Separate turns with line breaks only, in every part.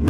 «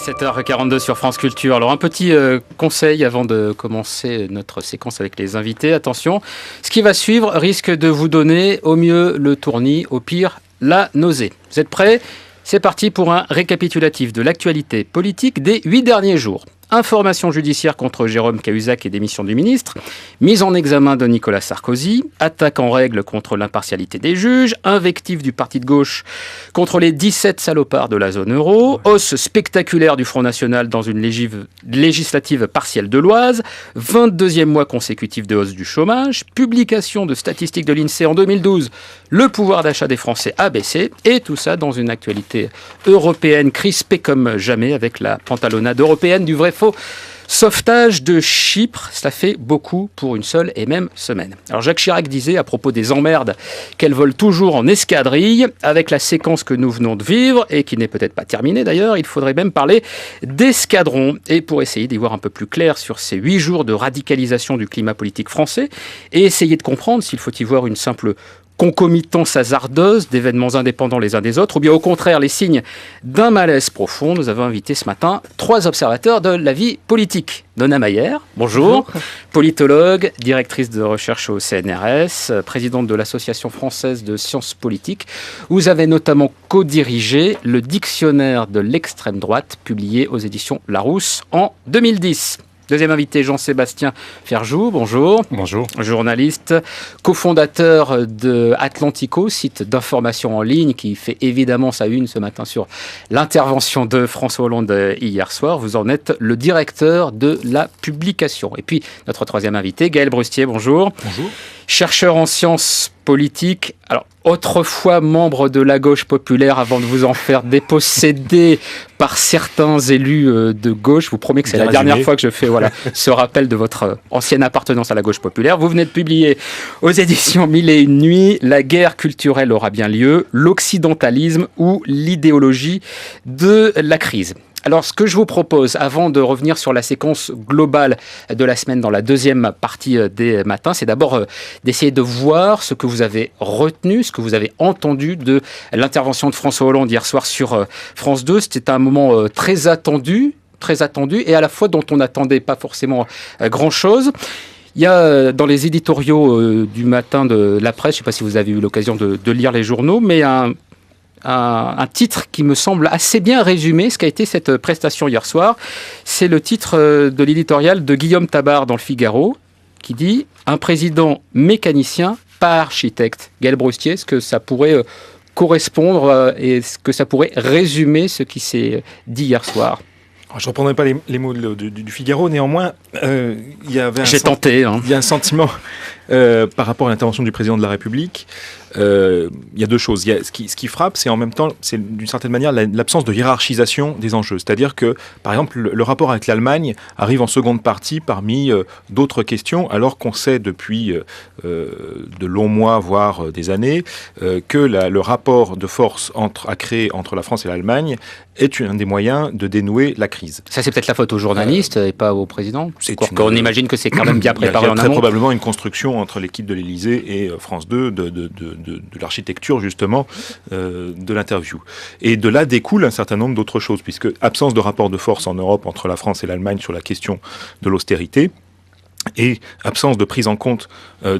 7h42 sur France Culture. Alors un petit conseil avant de commencer notre séquence avec les invités. Attention, ce qui va suivre risque de vous donner au mieux le tournis, au pire la nausée. Vous êtes prêts ? C'est parti pour un récapitulatif de l'actualité politique des 8 derniers jours. Information judiciaire contre Jérôme Cahuzac et démission du ministre, mise en examen de Nicolas Sarkozy, attaque en règle contre l'impartialité des juges, invective du parti de gauche contre les 17 salopards de la zone euro, hausse spectaculaire du Front National dans une législative partielle de l'Oise, 22e mois consécutif de hausse du chômage, publication de statistiques de l'INSEE en 2012, le pouvoir d'achat des Français a baissé, et tout ça dans une actualité européenne crispée comme jamais avec la pantalonnade européenne du vrai faux. Sauvetage de Chypre, ça fait beaucoup pour une seule et même semaine. Alors Jacques Chirac disait à propos des emmerdes qu'elles volent toujours en escadrille. Avec la séquence que nous venons de vivre, et qui n'est peut-être pas terminée d'ailleurs, il faudrait même parler d'escadron. Et pour essayer d'y voir un peu plus clair sur ces 8 jours de radicalisation du climat politique français, et essayer de comprendre s'il faut y voir une simple concomitance hasardeuse d'événements indépendants les uns des autres, ou bien au contraire les signes d'un malaise profond, nous avons invité ce matin 3 observateurs de la vie politique. Donna Mayer, bonjour. Politologue, directrice de recherche au CNRS, présidente de l'Association française de sciences politiques. Vous avez notamment co-dirigé le dictionnaire de l'extrême droite, publié aux éditions Larousse en 2010. Deuxième invité, Jean-Sébastien Ferjou, bonjour.
Bonjour. Journaliste,
cofondateur de Atlantico, site d'information en ligne qui fait évidemment sa une ce matin sur l'intervention de François Hollande hier soir. Vous en êtes le directeur de la publication. Et puis, notre troisième invité, Gaël Brustier, bonjour.
Bonjour.
Chercheur en sciences politiques, alors autrefois membre de la gauche populaire avant de vous en faire déposséder par certains élus de gauche. Je vous promets que c'est la dernière fois que je fais ce rappel de votre ancienne appartenance à la gauche populaire. Vous venez de publier aux éditions Mille et une nuits « La guerre culturelle aura bien lieu, l'occidentalisme ou l'idéologie de la crise ». Alors, ce que je vous propose, avant de revenir sur la séquence globale de la semaine dans la deuxième partie des matins, c'est d'abord d'essayer de voir ce que vous avez retenu, ce que vous avez entendu de l'intervention de François Hollande hier soir sur France 2. C'était un moment très attendu, et à la fois dont on n'attendait pas forcément grand-chose. Il y a dans les éditoriaux du matin de la presse, je ne sais pas si vous avez eu l'occasion de lire les journaux, mais un titre qui me semble assez bien résumer ce qu'a été cette prestation hier soir. C'est le titre de l'éditorial de Guillaume Tabar dans le Figaro, qui dit « Un président mécanicien, pas architecte ». Gaël Brustier, est-ce que ça pourrait correspondre et est-ce que ça pourrait résumer ce qui s'est dit hier soir ?
Je ne reprendrai pas les mots du Figaro, néanmoins, il y avait
il
y a un sentiment par rapport à l'intervention du président de la République. Il y a deux choses. Il y a, ce qui frappe, c'est en même temps, c'est d'une certaine manière l'absence de hiérarchisation des enjeux. C'est-à-dire que, par exemple, le rapport avec l'Allemagne arrive en seconde partie parmi d'autres questions, alors qu'on sait depuis de longs mois, voire des années, que le rapport de force à créer entre la France et l'Allemagne est un des moyens de dénouer la crise.
Ça, c'est peut-être la faute aux journalistes et pas au président. On imagine que c'est quand même bien préparé en amont.
Il y a très probablement une construction entre l'équipe de l'Élysée et France 2 de l'architecture, justement, de l'interview. Et de là découle un certain nombre d'autres choses, puisque absence de rapport de force en Europe entre la France et l'Allemagne sur la question de l'austérité, et absence de prise en compte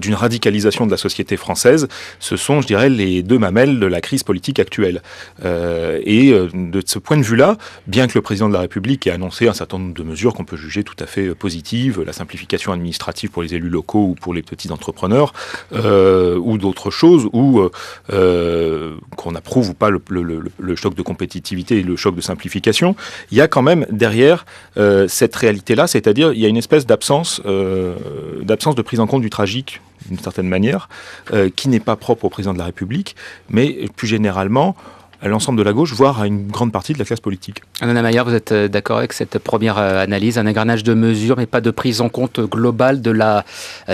d'une radicalisation de la société française, ce sont, je dirais, les deux mamelles de la crise politique actuelle. De ce point de vue-là, bien que le président de la République ait annoncé un certain nombre de mesures qu'on peut juger tout à fait positives, la simplification administrative pour les élus locaux ou pour les petits entrepreneurs, ou d'autres choses, ou qu'on approuve ou pas le choc de compétitivité et le choc de simplification, il y a quand même derrière cette réalité-là, c'est-à-dire il y a une espèce d'absence de prise en compte du tragique, d'une certaine manière, qui n'est pas propre au président de la République, mais plus généralement à l'ensemble de la gauche, voire à une grande partie de la classe politique.
Donna Mayer, vous êtes d'accord avec cette première analyse, un engrenage de mesures, mais pas de prise en compte globale de la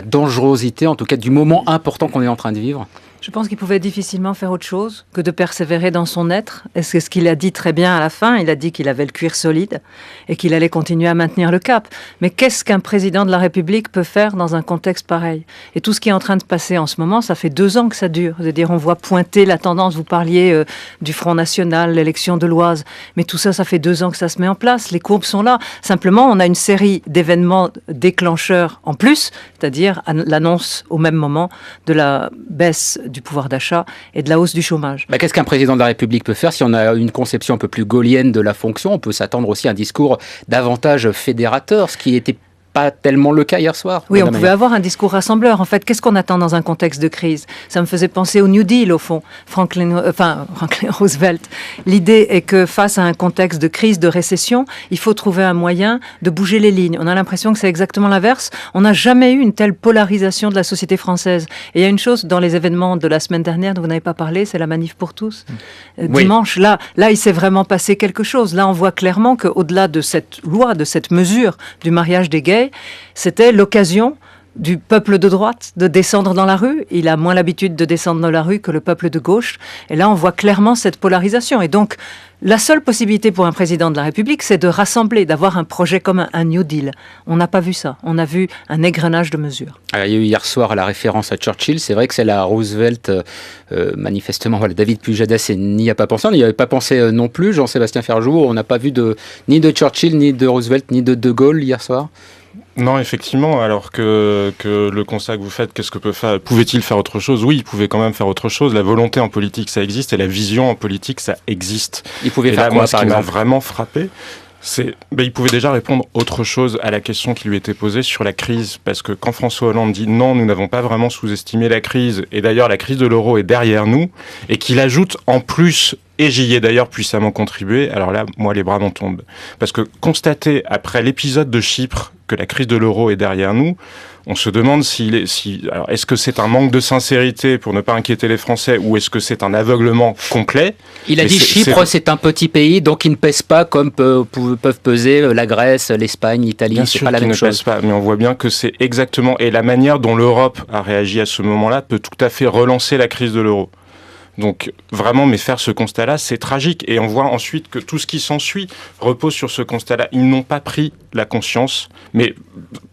dangerosité, en tout cas du moment important qu'on est en train de vivre ?
Je pense qu'il pouvait difficilement faire autre chose que de persévérer dans son être. Et c'est ce qu'il a dit très bien à la fin. Il a dit qu'il avait le cuir solide et qu'il allait continuer à maintenir le cap. Mais qu'est-ce qu'un président de la République peut faire dans un contexte pareil? Et tout ce qui est en train de passer en ce moment, ça fait 2 ans que ça dure. C'est-à-dire, on voit pointer la tendance. Vous parliez du Front National, l'élection de l'Oise. Mais tout ça, ça fait 2 ans que ça se met en place. Les courbes sont là. Simplement, on a une série d'événements déclencheurs en plus, c'est-à-dire l'annonce au même moment de la baisse du pouvoir d'achat et de la hausse du chômage.
Qu'est-ce qu'un président de la République peut faire? Si on a une conception un peu plus gaullienne de la fonction, on peut s'attendre aussi à un discours davantage fédérateur, ce qui était pas tellement le cas hier soir.
Oui, on pouvait avoir un discours rassembleur. En fait, qu'est-ce qu'on attend dans un contexte de crise? Ça me faisait penser au New Deal, au fond. Franklin Roosevelt. L'idée est que face à un contexte de crise, de récession, il faut trouver un moyen de bouger les lignes. On a l'impression que c'est exactement l'inverse. On n'a jamais eu une telle polarisation de la société française. Et il y a une chose dans les événements de la semaine dernière dont vous n'avez pas parlé, c'est la manif pour tous. Dimanche, là, il s'est vraiment passé quelque chose. Là, on voit clairement qu'au-delà de cette loi, de cette mesure du mariage des gays, c'était l'occasion du peuple de droite de descendre dans la rue. Il a moins l'habitude de descendre dans la rue que le peuple de gauche. Et là, on voit clairement cette polarisation. Et donc, la seule possibilité pour un président de la République, c'est de rassembler, d'avoir un projet comme un New Deal. On n'a pas vu ça. On a vu un égrenage de mesures.
Alors, il y a eu hier soir la référence à Churchill. C'est vrai que celle à Roosevelt, manifestement, David Pujadas n'y a pas pensé. On n'y avait pas pensé non plus. Jean-Sébastien Ferjou, on n'a pas vu ni de Churchill, ni de Roosevelt, ni de Gaulle hier soir.
Non, effectivement, alors que le constat que vous faites, qu'est-ce que pouvait-il faire autre chose? Oui, il pouvait quand même faire autre chose. La volonté en politique, ça existe, et la vision en politique, ça existe.
Il pouvait faire quoi, par exemple?
Ce qui m'a vraiment frappé, il pouvait déjà répondre autre chose à la question qui lui était posée sur la crise, parce que quand François Hollande dit non, nous n'avons pas vraiment sous-estimé la crise, et d'ailleurs la crise de l'euro est derrière nous, et qu'il ajoute en plus, et j'y ai d'ailleurs puissamment contribué, alors là, moi, les bras m'en tombent. Parce que constater, après l'épisode de Chypre, que la crise de l'euro est derrière nous, on se demande alors, est-ce que c'est un manque de sincérité pour ne pas inquiéter les Français, ou est-ce que c'est un aveuglement complet?
Il a dit Chypre, c'est un petit pays, donc il ne pèse pas comme peuvent peser la Grèce, l'Espagne, l'Italie.
Bien
c'est
sûr
pas la
qu'il
même
ne
chose.
pèse pas, mais on voit bien que c'est exactement... Et la manière dont l'Europe a réagi à ce moment-là peut tout à fait relancer la crise de l'euro. Donc vraiment, mais faire ce constat-là, c'est tragique. Et on voit ensuite que tout ce qui s'ensuit repose sur ce constat-là. Ils n'ont pas pris la conscience, mais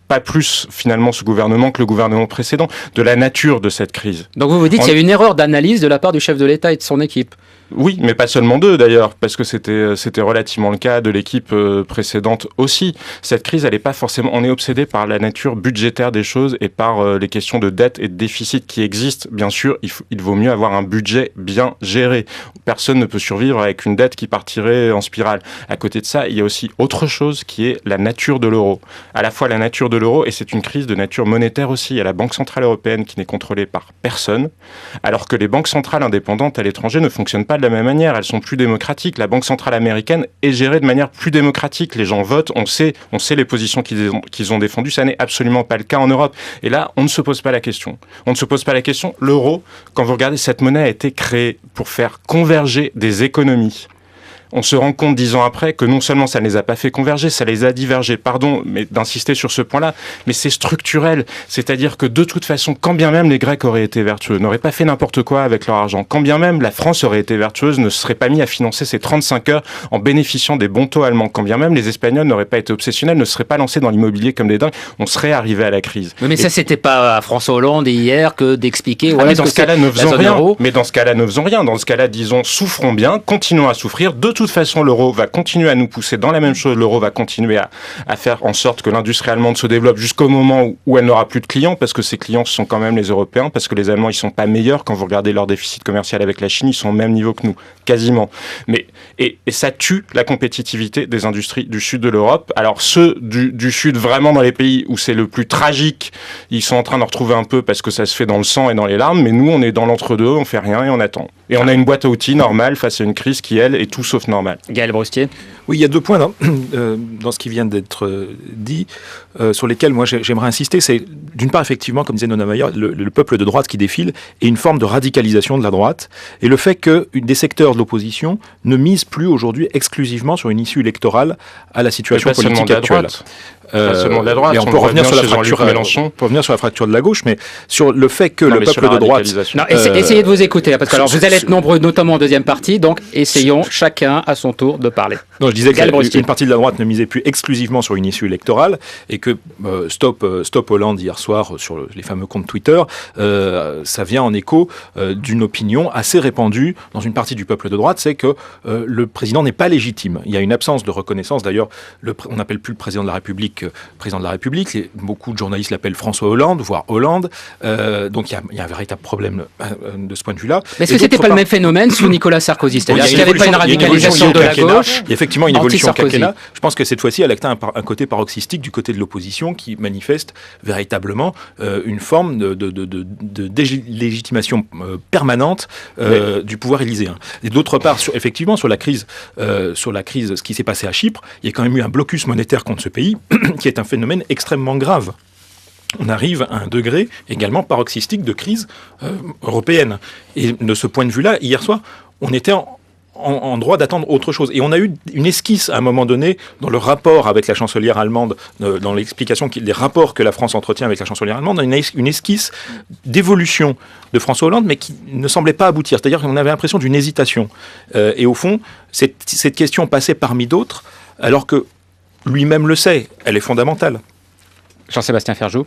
pas plus finalement ce gouvernement que le gouvernement précédent, de la nature de cette crise.
Donc vous dites qu'il y a une erreur d'analyse de la part du chef de l'État et de son équipe.
Oui, mais pas seulement d'eux d'ailleurs, parce que c'était relativement le cas de l'équipe précédente aussi. Cette crise, elle n'est pas forcément... On est obsédé par la nature budgétaire des choses et par les questions de dette et de déficit qui existent. Bien sûr, il vaut mieux avoir un budget bien géré. Personne ne peut survivre avec une dette qui partirait en spirale. À côté de ça, il y a aussi autre chose qui est la nature de l'euro. À la fois la nature de l'euro, et c'est une crise de nature monétaire aussi. Il y a la Banque Centrale Européenne qui n'est contrôlée par personne, alors que les banques centrales indépendantes à l'étranger ne fonctionnent pas de la même manière, elles sont plus démocratiques. La Banque centrale américaine est gérée de manière plus démocratique. Les gens votent, on sait les positions qu'ils ont défendues. Ça n'est absolument pas le cas en Europe. Et là, on ne se pose pas la question. On ne se pose pas la question. L'euro, quand vous regardez, cette monnaie a été créée pour faire converger des économies. On se rend compte 10 ans après que non seulement ça ne les a pas fait converger, ça les a divergés. Pardon d'insister sur ce point-là, mais c'est structurel. C'est-à-dire que de toute façon, quand bien même les Grecs auraient été vertueux, n'auraient pas fait n'importe quoi avec leur argent, quand bien même la France aurait été vertueuse, ne serait pas mis à financer ses 35 heures en bénéficiant des bons taux allemands, quand bien même les Espagnols n'auraient pas été obsessionnels, ne seraient pas lancés dans l'immobilier comme des dingues, on serait arrivé à la crise.
Mais ça, c'était pas à François Hollande hier que d'expliquer...
mais dans ce cas-là, ne faisons rien. Mais dans ce cas-là, ne faisons rien. Dans ce cas-là, disons, souffrons bien, continuons à souffrir. De toute façon, l'euro va continuer à nous pousser dans la même chose. L'euro va continuer à faire en sorte que l'industrie allemande se développe jusqu'au moment où elle n'aura plus de clients, parce que ses clients sont quand même les Européens, parce que les Allemands, ils sont pas meilleurs. Quand vous regardez leur déficit commercial avec la Chine, ils sont au même niveau que nous, quasiment. Et ça tue la compétitivité des industries du sud de l'Europe. Alors ceux du sud, vraiment dans les pays où c'est le plus tragique, ils sont en train de retrouver un peu parce que ça se fait dans le sang et dans les larmes, mais nous, on est dans l'entre-deux, on fait rien et on attend. Et on a une boîte à outils normale face à une crise qui, elle, est tout sauf normale.
Gaël Brustier.
Oui, il y a 2 points dans ce qui vient d'être dit, sur lesquels moi j'aimerais insister. C'est d'une part, effectivement, comme disait Nona Mayer, le peuple de droite qui défile et une forme de radicalisation de la droite, et le fait que des secteurs de l'opposition ne misent plus aujourd'hui exclusivement sur une issue électorale à la situation politique actuelle.
Pas seulement de la droite,
et on peut revenir sur la fracture de la gauche, mais sur le fait que le peuple de droite...
Non, essayez de vous écouter, parce que alors, vous allez être nombreux, notamment en deuxième partie, donc essayons chacun à son tour de parler.
Non, je disais qu'une partie de la droite ne misait plus exclusivement sur une issue électorale, et que Stop Hollande hier soir sur les fameux comptes Twitter, ça vient en écho d'une opinion assez répandue dans une partie du peuple de droite, c'est que le président n'est pas légitime. Il y a une absence de reconnaissance. D'ailleurs, on n'appelle plus le président de la République président de la République. Et beaucoup de journalistes l'appellent François Hollande, voire Hollande. Donc il y a un véritable problème de ce point de vue-là.
Mais est-ce que c'était pas le même phénomène sous Nicolas Sarkozy? C'est-à-dire qu'il n'y avait pas une radicalisation de la gauche?
Il y a effectivement une évolution au quinquennat. Je pense que cette fois-ci, elle a un côté paroxystique du côté de l'opposition qui manifeste véritablement une forme de délégitimation permanente du pouvoir élyséen. Et d'autre part, effectivement, sur la crise, ce qui s'est passé à Chypre, il y a quand même eu un blocus monétaire contre ce pays, qui est un phénomène extrêmement grave. On arrive à un degré également paroxystique de crise européenne. Et de ce point de vue-là, hier soir, on était en droit d'attendre autre chose. Et on a eu une esquisse à un moment donné dans le rapport avec la chancelière allemande, dans l'explication des rapports que la France entretient avec la chancelière allemande, une esquisse d'évolution de François Hollande, mais qui ne semblait pas aboutir. C'est-à-dire qu'on avait l'impression d'une hésitation. Et au fond, cette question passait parmi d'autres, alors que lui-même le sait, elle est fondamentale.
Jean-Sébastien Ferjou,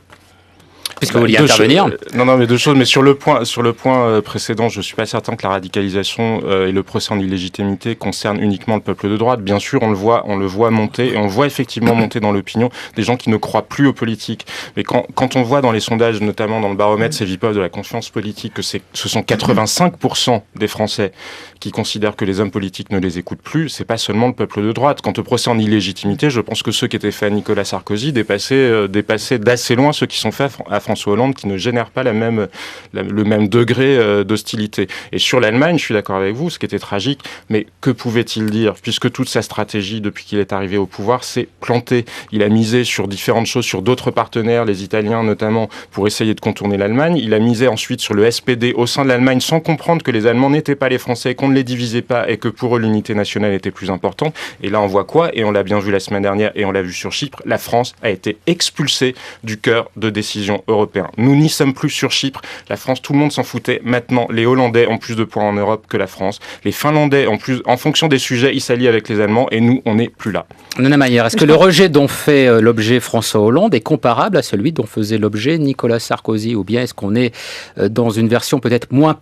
puisque vous vouliez intervenir.
Non, mais deux choses. Mais sur le point précédent, je suis pas certain que la radicalisation et le procès en illégitimité concernent uniquement le peuple de droite. Bien sûr, on le voit monter, et on voit effectivement monter dans l'opinion des gens qui ne croient plus aux politiques. Mais quand on voit dans les sondages, notamment dans le baromètre Cevipof de la confiance politique, que ce sont 85% des Français qui considèrent que les hommes politiques ne les écoutent plus, c'est pas seulement le peuple de droite. Quant au procès en illégitimité, je pense que ceux qui étaient faits à Nicolas Sarkozy dépassaient d'assez loin ceux qui sont faits à François Hollande, qui ne génèrent pas le même degré d'hostilité. Et sur l'Allemagne, je suis d'accord avec vous, ce qui était tragique, mais que pouvait-il dire? Puisque toute sa stratégie, depuis qu'il est arrivé au pouvoir, s'est plantée. Il a misé sur différentes choses, sur d'autres partenaires, les Italiens notamment, pour essayer de contourner l'Allemagne. Il a misé ensuite sur le SPD au sein de l'Allemagne, sans comprendre que les Allemands n'étaient pas les Français, qu'on ne les divisait pas et que pour eux l'unité nationale était plus importante. Et là on voit quoi? Et on l'a bien vu la semaine dernière et on l'a vu sur Chypre, la France a été expulsée du cœur de décision européen. Nous n'y sommes plus sur Chypre. La France, tout le monde s'en foutait. Maintenant, les Hollandais ont plus de points en Europe que la France. Les Finlandais, en fonction des sujets, ils s'allient avec les Allemands et nous, on n'est plus là.
Nana Mayer, est-ce que le rejet dont fait l'objet François Hollande est comparable à celui dont faisait l'objet Nicolas Sarkozy? Ou bien est-ce qu'on est dans une version peut-être moins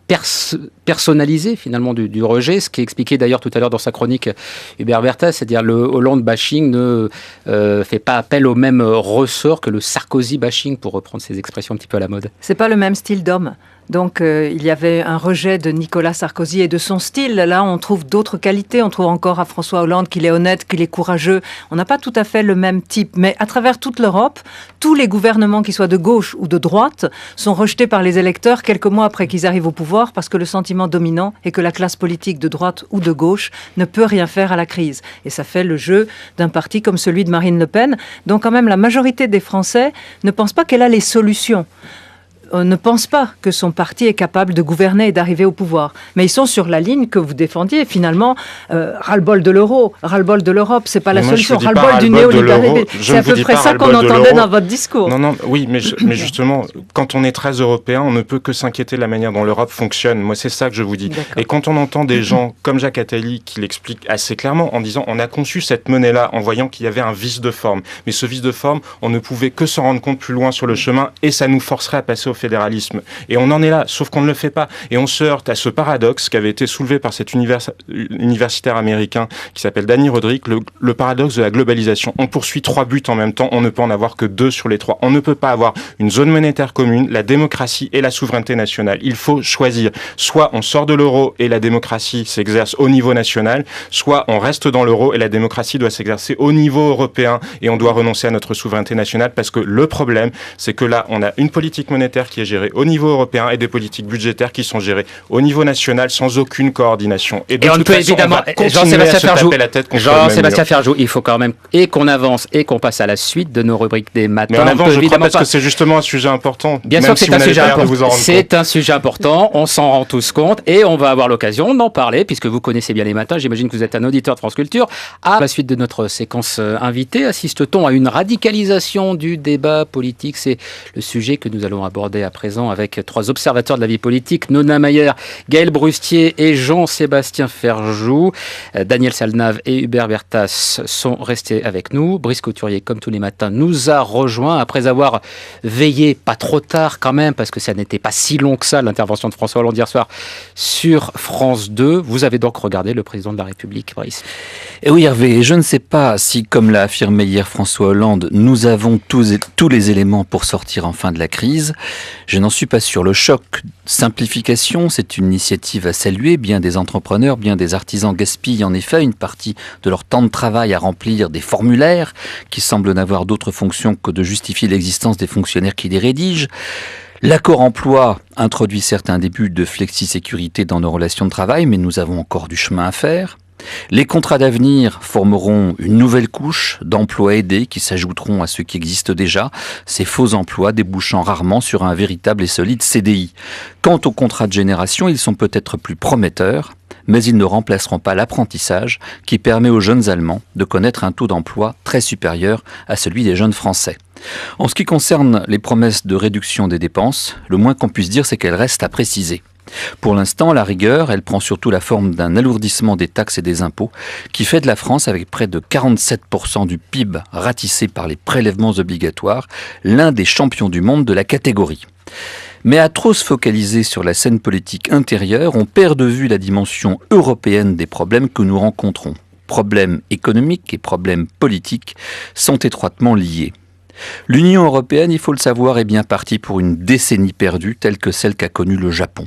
personnalisée finalement du rejet? Ce qui est expliqué d'ailleurs tout à l'heure dans sa chronique Hubert Bertha, c'est-à-dire le Hollande bashing ne fait pas appel au même ressort que le Sarkozy bashing, pour reprendre ces expressions un petit peu à la mode.
C'est pas le même style d'homme. Donc il y avait un rejet de Nicolas Sarkozy et de son style. Là, on trouve d'autres qualités. On trouve encore à François Hollande qu'il est honnête, qu'il est courageux. On n'a pas tout à fait le même type. Mais à travers toute l'Europe, tous les gouvernements, qu'ils soient de gauche ou de droite, sont rejetés par les électeurs quelques mois après qu'ils arrivent au pouvoir, parce que le sentiment dominant est que la classe politique de droite ou de gauche ne peut rien faire à la crise. Et ça fait le jeu d'un parti comme celui de Marine Le Pen. Donc quand même, la majorité des Français ne pensent pas qu'elle a les solutions. Ne pense pas que son parti est capable de gouverner et d'arriver au pouvoir. Mais ils sont sur la ligne que vous défendiez. Finalement, ras-le-bol de l'euro, ras-le-bol de l'Europe, c'est pas la solution. Ras-le-bol du néolibéralisme. C'est à peu près ça qu'on entendait dans votre discours.
Non, oui, mais justement, quand on est très européen, on ne peut que s'inquiéter de la manière dont l'Europe fonctionne. Moi, c'est ça que je vous dis. D'accord. Et quand on entend des gens comme Jacques Attali qui l'expliquent assez clairement en disant on a conçu cette monnaie-là en voyant qu'il y avait un vice de forme. Mais ce vice de forme, on ne pouvait que s'en rendre compte plus loin sur le chemin et ça nous forcerait à passer au fédéralisme. Et on en est là, sauf qu'on ne le fait pas. Et on se heurte à ce paradoxe qui avait été soulevé par cet universitaire américain qui s'appelle Danny Roderick, le paradoxe de la globalisation. On poursuit 3 buts en même temps, on ne peut en avoir que 2 sur les 3. On ne peut pas avoir une zone monétaire commune, la démocratie et la souveraineté nationale. Il faut choisir. Soit on sort de l'euro et la démocratie s'exerce au niveau national, soit on reste dans l'euro et la démocratie doit s'exercer au niveau européen et on doit renoncer à notre souveraineté nationale parce que le problème, c'est que là, on a une politique monétaire qui est géré au niveau européen et des politiques budgétaires qui sont gérées au niveau national sans aucune coordination. Et
on peut évidemment, Jean-Sébastien Ferjou, il faut quand même qu'on avance et qu'on passe à la suite de nos rubriques des matins.
Mais on avance, je crois, parce que c'est justement un sujet important.
Bien sûr que c'est un sujet important. C'est un sujet important, on s'en rend tous compte et on va avoir l'occasion d'en parler puisque vous connaissez bien les matins. J'imagine que vous êtes un auditeur de France Culture. À la suite de notre séquence invitée, assiste-t-on à une radicalisation du débat politique? C'est le sujet que nous allons aborder à présent avec trois observateurs de la vie politique, Nona Mayer, Gaël Brustier et Jean-Sébastien Ferjou. Daniel Salnave et Hubert Bertas sont restés avec nous. Brice Couturier, comme tous les matins, nous a rejoints après avoir veillé, pas trop tard quand même, parce que ça n'était pas si long que ça, l'intervention de François Hollande hier soir sur France 2. Vous avez donc regardé le président de la République, Brice.
Et oui, Hervé, je ne sais pas si, comme l'a affirmé hier François Hollande, nous avons tous les éléments pour sortir enfin de la crise. Je n'en suis pas sûr. Le choc simplification, c'est une initiative à saluer. Bien des entrepreneurs, bien des artisans gaspillent en effet une partie de leur temps de travail à remplir des formulaires qui semblent n'avoir d'autre fonction que de justifier l'existence des fonctionnaires qui les rédigent. L'accord emploi introduit certains débuts de flexi-sécurité dans nos relations de travail, mais nous avons encore du chemin à faire. Les contrats d'avenir formeront une nouvelle couche d'emplois aidés qui s'ajouteront à ceux qui existent déjà, ces faux emplois débouchant rarement sur un véritable et solide CDI. Quant aux contrats de génération, ils sont peut-être plus prometteurs, mais ils ne remplaceront pas l'apprentissage qui permet aux jeunes Allemands de connaître un taux d'emploi très supérieur à celui des jeunes Français. En ce qui concerne les promesses de réduction des dépenses, le moins qu'on puisse dire, c'est qu'elles restent à préciser. Pour l'instant, la rigueur, elle prend surtout la forme d'un alourdissement des taxes et des impôts qui fait de la France, avec près de 47% du PIB ratissé par les prélèvements obligatoires, l'un des champions du monde de la catégorie. Mais à trop se focaliser sur la scène politique intérieure, on perd de vue la dimension européenne des problèmes que nous rencontrons. Problèmes économiques et problèmes politiques sont étroitement liés. L'Union européenne, il faut le savoir, est bien partie pour une décennie perdue telle que celle qu'a connue le Japon.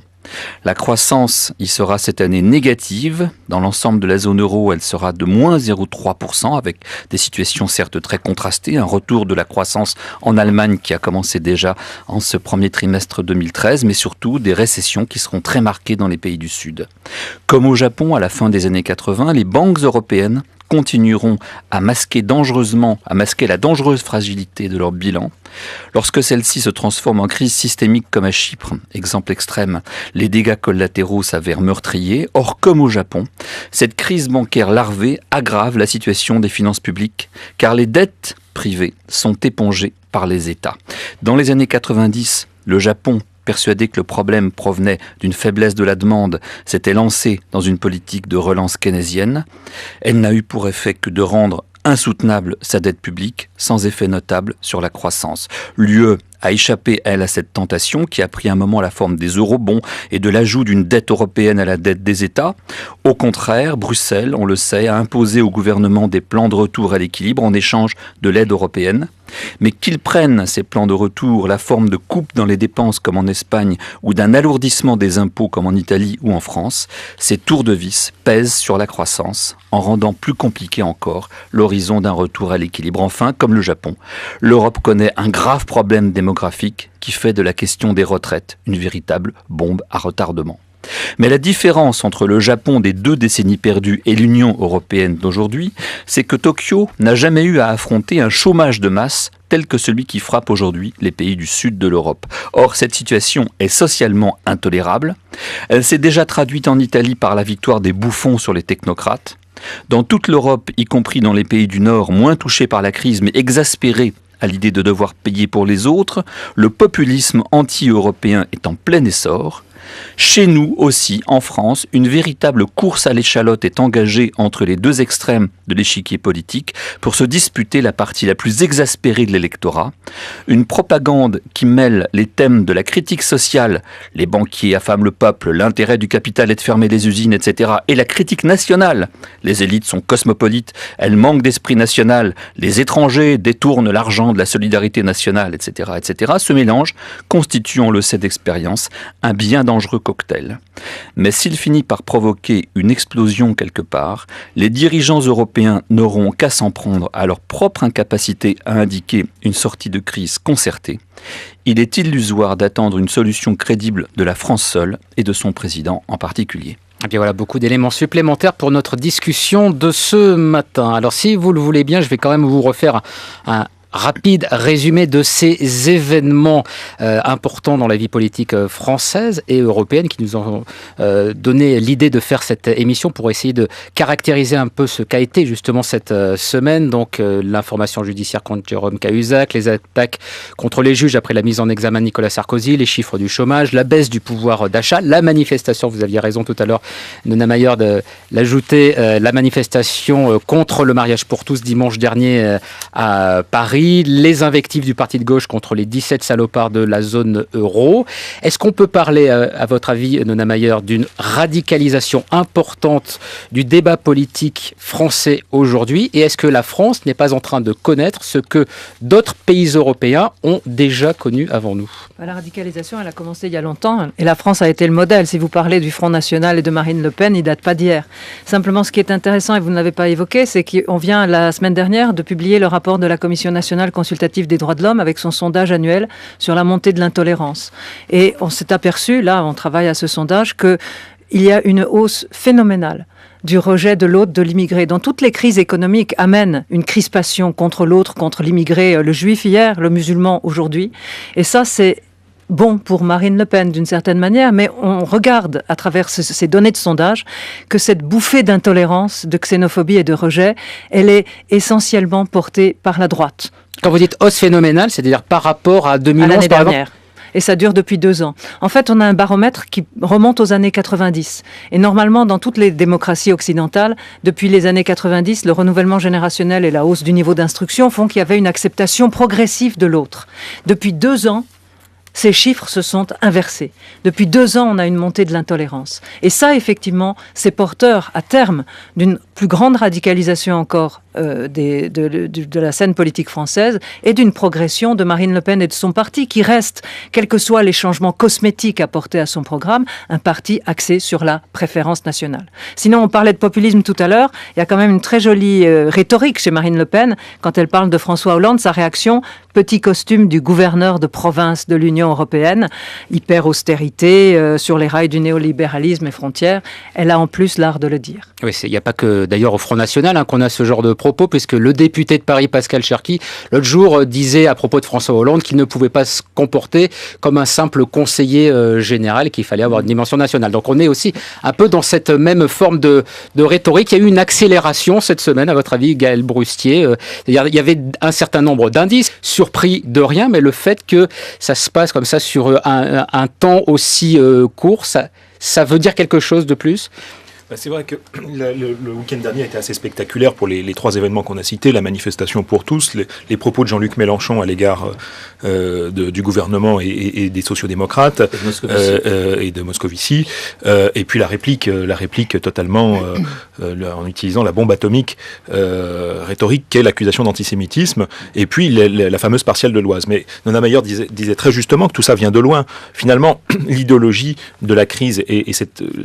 La croissance y sera cette année négative. Dans l'ensemble de la zone euro, elle sera de moins 0,3%, avec des situations certes très contrastées. Un retour de la croissance en Allemagne qui a commencé déjà en ce premier trimestre 2013, mais surtout des récessions qui seront très marquées dans les pays du Sud. Comme au Japon, à la fin des années 80, les banques européennes continueront à masquer la dangereuse fragilité de leur bilan. Lorsque celle-ci se transforme en crise systémique comme à Chypre, exemple extrême, les dégâts collatéraux s'avèrent meurtriers. Or, comme au Japon, cette crise bancaire larvée aggrave la situation des finances publiques, car les dettes privées sont épongées par les États. Dans les années 90, le Japon, persuadé que le problème provenait d'une faiblesse de la demande, s'était lancée dans une politique de relance keynésienne. Elle n'a eu pour effet que de rendre insoutenable sa dette publique, sans effet notable sur la croissance. L'UE a échappé, elle, à cette tentation qui a pris un moment la forme des eurobonds et de l'ajout d'une dette européenne à la dette des États. Au contraire, Bruxelles, on le sait, a imposé au gouvernement des plans de retour à l'équilibre en échange de l'aide européenne. Mais qu'ils prennent ces plans de retour la forme de coupes dans les dépenses comme en Espagne ou d'un alourdissement des impôts comme en Italie ou en France, ces tours de vis pèsent sur la croissance en rendant plus compliqué encore l'horizon d'un retour à l'équilibre. Enfin, comme le Japon, l'Europe connaît un grave problème démographique qui fait de la question des retraites une véritable bombe à retardement. Mais la différence entre le Japon des 2 décennies perdues et l'Union européenne d'aujourd'hui, c'est que Tokyo n'a jamais eu à affronter un chômage de masse tel que celui qui frappe aujourd'hui les pays du sud de l'Europe. Or, cette situation est socialement intolérable. Elle s'est déjà traduite en Italie par la victoire des bouffons sur les technocrates. Dans toute l'Europe, y compris dans les pays du Nord, moins touchés par la crise mais exaspérés à l'idée de devoir payer pour les autres, le populisme anti-européen est en plein essor. Chez nous aussi, en France, une véritable course à l'échalote est engagée entre les 2 extrêmes de l'échiquier politique pour se disputer la partie la plus exaspérée de l'électorat. Une propagande qui mêle les thèmes de la critique sociale, les banquiers affament le peuple, l'intérêt du capital est de fermer les usines, etc., et la critique nationale. Les élites sont cosmopolites, elles manquent d'esprit national, les étrangers détournent l'argent de la solidarité nationale, etc., etc. Ce mélange constitue, on le sait d'expérience, un bien dangereux cocktail. Mais s'il finit par provoquer une explosion quelque part, les dirigeants européens n'auront qu'à s'en prendre à leur propre incapacité à indiquer une sortie de crise concertée. Il est illusoire d'attendre une solution crédible de la France seule et de son président en particulier.
Et bien voilà, beaucoup d'éléments supplémentaires pour notre discussion de ce matin. Alors si vous le voulez bien, je vais quand même vous refaire un rapide résumé de ces événements importants dans la vie politique française et européenne qui nous ont donné l'idée de faire cette émission pour essayer de caractériser un peu ce qu'a été justement cette semaine. Donc l'information judiciaire contre Jérôme Cahuzac, les attaques contre les juges après la mise en examen de Nicolas Sarkozy, les chiffres du chômage, la baisse du pouvoir d'achat, la manifestation, vous aviez raison tout à l'heure, Nona Mayer, de l'ajouter, la manifestation contre le mariage pour tous dimanche dernier à Paris, les invectives du parti de gauche contre les 17 salopards de la zone euro. Est-ce qu'on peut parler, à votre avis, Nona Mayer, d'une radicalisation importante du débat politique français aujourd'hui? Et est-ce que la France n'est pas en train de connaître ce que d'autres pays européens ont déjà connu avant nous?
La radicalisation, elle a commencé il y a longtemps et la France a été le modèle. Si vous parlez du Front National et de Marine Le Pen, il ne date pas d'hier. Simplement, ce qui est intéressant, et vous ne l'avez pas évoqué, c'est qu'on vient la semaine dernière de publier le rapport de la Commission nationale consultative des droits de l'homme avec son sondage annuel sur la montée de l'intolérance. Et on s'est aperçu, là, on travaille à ce sondage, qu'il y a une hausse phénoménale du rejet de l'autre, de l'immigré. Dans toutes les crises économiques amènent une crispation contre l'autre, contre l'immigré, le juif hier, le musulman aujourd'hui. Et ça, c'est bon pour Marine Le Pen d'une certaine manière, mais on regarde à travers ces données de sondage que cette bouffée d'intolérance, de xénophobie et de rejet, elle est essentiellement portée par la droite.
Quand vous dites hausse phénoménale, c'est-à-dire par rapport à 2011,
l'année
par
dernière.
exemple?
Et ça dure depuis 2 ans. En fait, on a un baromètre qui remonte aux années 90. Et normalement, dans toutes les démocraties occidentales, depuis les années 90, le renouvellement générationnel et la hausse du niveau d'instruction font qu'il y avait une acceptation progressive de l'autre. Depuis 2 ans, ces chiffres se sont inversés. Depuis 2 ans, on a une montée de l'intolérance. Et ça, effectivement, c'est porteur à terme d'une plus grande radicalisation encore de la scène politique française et d'une progression de Marine Le Pen et de son parti qui reste, quels que soient les changements cosmétiques apportés à son programme, un parti axé sur la préférence nationale. Sinon, on parlait de populisme tout à l'heure, il y a quand même une très jolie rhétorique chez Marine Le Pen quand elle parle de François Hollande, sa réaction, petit costume du gouverneur de province de l'Union européenne, hyper austérité, sur les rails du néolibéralisme et frontières, elle a en plus l'art de le dire.
Oui, il n'y a pas que d'ailleurs au Front National qu'on a ce genre de propos, puisque le député de Paris, Pascal Cherki, l'autre jour disait à propos de François Hollande qu'il ne pouvait pas se comporter comme un simple conseiller général, qu'il fallait avoir une dimension nationale. Donc on est aussi un peu dans cette même forme de rhétorique. Il y a eu une accélération cette semaine, à votre avis, Gaël Brustier. C'est-à-dire, il y avait un certain nombre d'indices, surpris de rien, mais le fait que ça se passe comme ça sur un temps aussi court, ça veut dire quelque chose de plus?
C'est vrai que le week-end dernier a été assez spectaculaire pour les 3 événements qu'on a cités, la manifestation pour tous, les propos de Jean-Luc Mélenchon à l'égard du gouvernement et des sociodémocrates et de Moscovici, et puis la réplique totalement en utilisant la bombe atomique rhétorique qu'est l'accusation d'antisémitisme, et puis la fameuse partielle de l'Oise. Mais Nona Mayer disait très justement que tout ça vient de loin. Finalement, l'idéologie de la crise et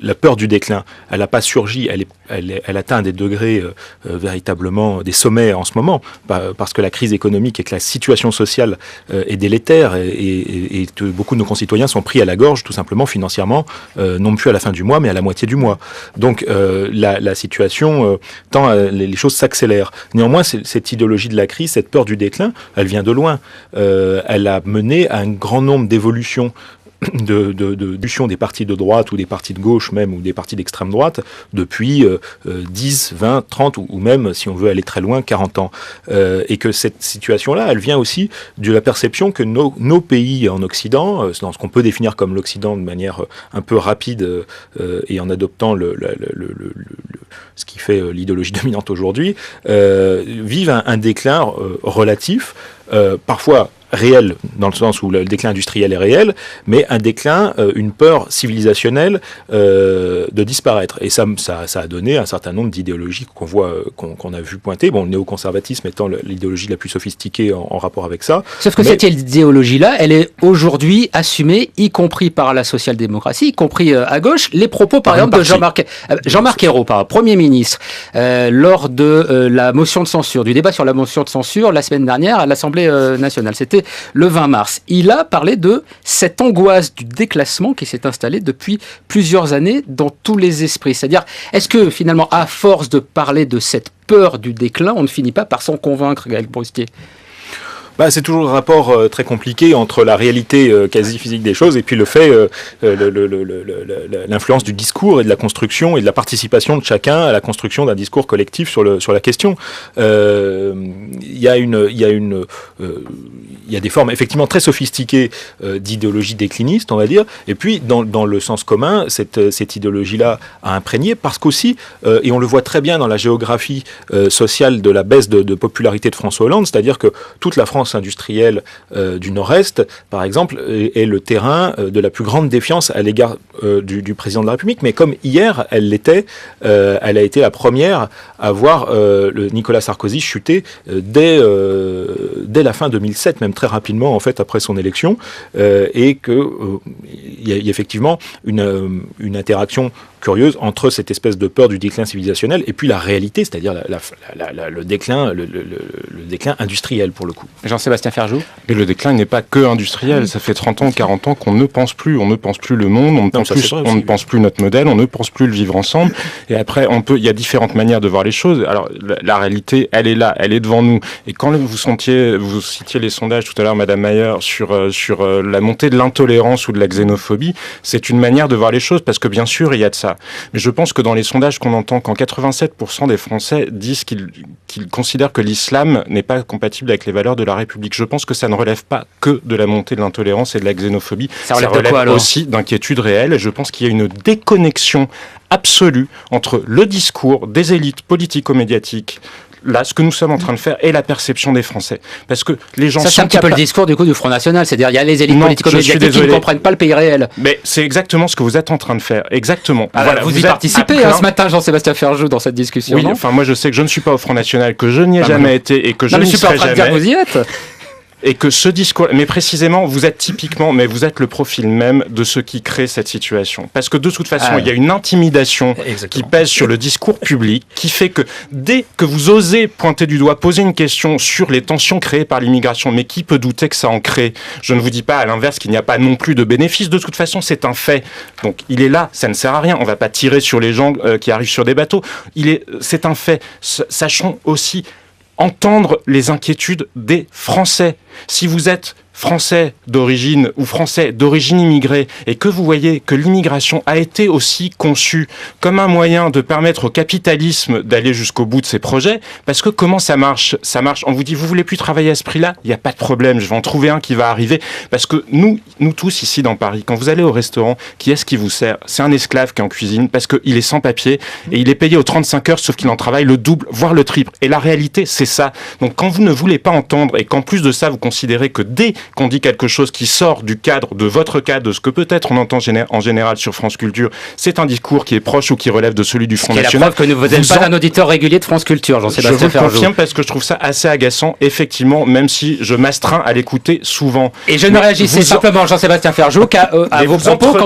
la peur du déclin, elle n'a pas surgi, elle atteint des degrés véritablement des sommets en ce moment, parce que la crise économique et que la situation sociale est délétère et que beaucoup de nos concitoyens sont pris à la gorge tout simplement financièrement, non plus à la fin du mois mais à la moitié du mois. Donc la situation les choses s'accélèrent. Néanmoins, cette idéologie de la crise, cette peur du déclin, elle vient de loin. Elle a mené à un grand nombre d'évolutions des partis de droite ou des partis de gauche même ou des partis d'extrême droite depuis 10, 20, 30 ou même, si on veut aller très loin, 40 ans. Et que cette situation-là, elle vient aussi de la perception que nos pays en Occident, dans ce qu'on peut définir comme l'Occident de manière un peu rapide et en adoptant ce qui fait l'idéologie dominante aujourd'hui, vivent un déclin relatif, parfois réel, dans le sens où le déclin industriel est réel, mais un déclin, une peur civilisationnelle de disparaître. Et ça a donné un certain nombre d'idéologies qu'on a vu pointer. Bon, le néoconservatisme étant l'idéologie la plus sophistiquée en rapport avec ça.
Sauf que cette idéologie-là, elle est aujourd'hui assumée, y compris par la social-démocratie, y compris à gauche. Les propos, par exemple, de Jean-Marc Ayrault, Premier ministre, lors de la motion de censure, du débat sur la motion de censure la semaine dernière à l'Assemblée nationale. C'était le 20 mars. Il a parlé de cette angoisse du déclassement qui s'est installée depuis plusieurs années dans tous les esprits. C'est-à-dire, est-ce que finalement, à force de parler de cette peur du déclin, on ne finit pas par s'en convaincre, Gaël Broustier ?
C'est toujours un rapport très compliqué entre la réalité quasi physique des choses et puis le fait, l'influence du discours et de la construction et de la participation de chacun à la construction d'un discours collectif sur la question. Il y a des formes effectivement très sophistiquées d'idéologie décliniste, on va dire, et puis dans le sens commun, cette idéologie-là a imprégné parce qu'aussi, et on le voit très bien dans la géographie sociale de la baisse de popularité de François Hollande, c'est-à-dire que toute la France industrielle du Nord-Est, par exemple, est le terrain de la plus grande défiance à l'égard du président de la République. Mais comme hier, elle l'était, elle a été la première à voir Nicolas Sarkozy chuter dès la fin 2007, même très rapidement en fait après son élection, et que il y a effectivement une interaction curieuse entre cette espèce de peur du déclin civilisationnel et puis la réalité, c'est-à-dire le déclin industriel pour le coup.
Jean-Sébastien Ferjou.
Et le déclin n'est pas que industriel, ça fait 30 ans, 40 ans qu'on ne pense plus, on ne pense plus le monde, on ne pense plus notre modèle, on ne pense plus le vivre ensemble, et après il y a différentes manières de voir les choses. Alors la réalité, elle est là, elle est devant nous, et quand vous citiez les sondages tout à l'heure, Madame Mayer, sur la montée de l'intolérance ou de la xénophobie, c'est une manière de voir les choses, parce que bien sûr il y a de ça. Mais je pense que dans les sondages qu'on entend, quand 87% des Français disent qu'ils considèrent que l'islam n'est pas compatible avec les valeurs de la République, je pense que ça ne relève pas que de la montée de l'intolérance et de la xénophobie. Ça relève aussi d'inquiétudes réelles. Et je pense qu'il y a une déconnexion absolue entre le discours des élites politico-médiatiques, là, ce que nous sommes en train de faire, et la perception des Français. Parce que les gens
c'est un petit peu le discours du Front National, c'est-à-dire il y a les élites politico-médiatiques qui ne comprennent pas le pays réel.
Mais c'est exactement ce que vous êtes en train de faire, exactement.
Voilà, vous y participez ce matin, Jean-Sébastien Ferjou, dans cette discussion.
Oui, enfin moi je sais que je ne suis pas au Front National, que je n'y ai jamais été et que je n'y serai jamais.
Je suis pas en train de dire que vous y êtes.
Et que ce discours, mais précisément, vous êtes le profil même de ceux qui créent cette situation. Parce que de toute façon, il y a une intimidation qui pèse sur le discours public, qui fait que dès que vous osez pointer du doigt, poser une question sur les tensions créées par l'immigration, mais qui peut douter que ça en crée? Je ne vous dis pas à l'inverse qu'il n'y a pas non plus de bénéfices. De toute façon, c'est un fait. Donc, il est là, ça ne sert à rien. On ne va pas tirer sur les gens qui arrivent sur des bateaux. C'est un fait. Sachons aussi entendre les inquiétudes des Français. Si vous êtes Français d'origine ou Français d'origine immigrée et que vous voyez que l'immigration a été aussi conçue comme un moyen de permettre au capitalisme d'aller jusqu'au bout de ses projets, parce que comment ça marche ? Ça marche, on vous dit vous voulez plus travailler à ce prix-là ? Il n'y a pas de problème, je vais en trouver un qui va arriver. Parce que nous tous ici dans Paris, quand vous allez au restaurant, qui est-ce qui vous sert ? C'est un esclave qui est en cuisine parce qu'il est sans papier et il est payé aux 35 heures sauf qu'il en travaille le double, voire le triple. Et la réalité, c'est ça. Donc quand vous ne voulez pas entendre et qu'en plus de ça, vous considérez que dès qu'on dit quelque chose qui sort du cadre, de votre cadre, de ce que peut-être on entend en général sur France Culture, c'est un discours qui est proche ou qui relève de celui du Front National.
C'est la preuve que vous n'êtes pas un auditeur régulier de France Culture, Jean-Sébastien Ferjou.
Je vous le confirme parce que je trouve ça assez agaçant, effectivement, même si je m'astreins à l'écouter souvent.
Et je ne réagissais simplement, Jean-Sébastien Ferjou, qu'à vos propos.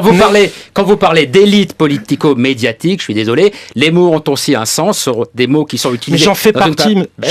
Quand vous parlez d'élite politico-médiatique, je suis désolé, les mots ont aussi un sens, des mots qui sont utilisés.
Mais j'en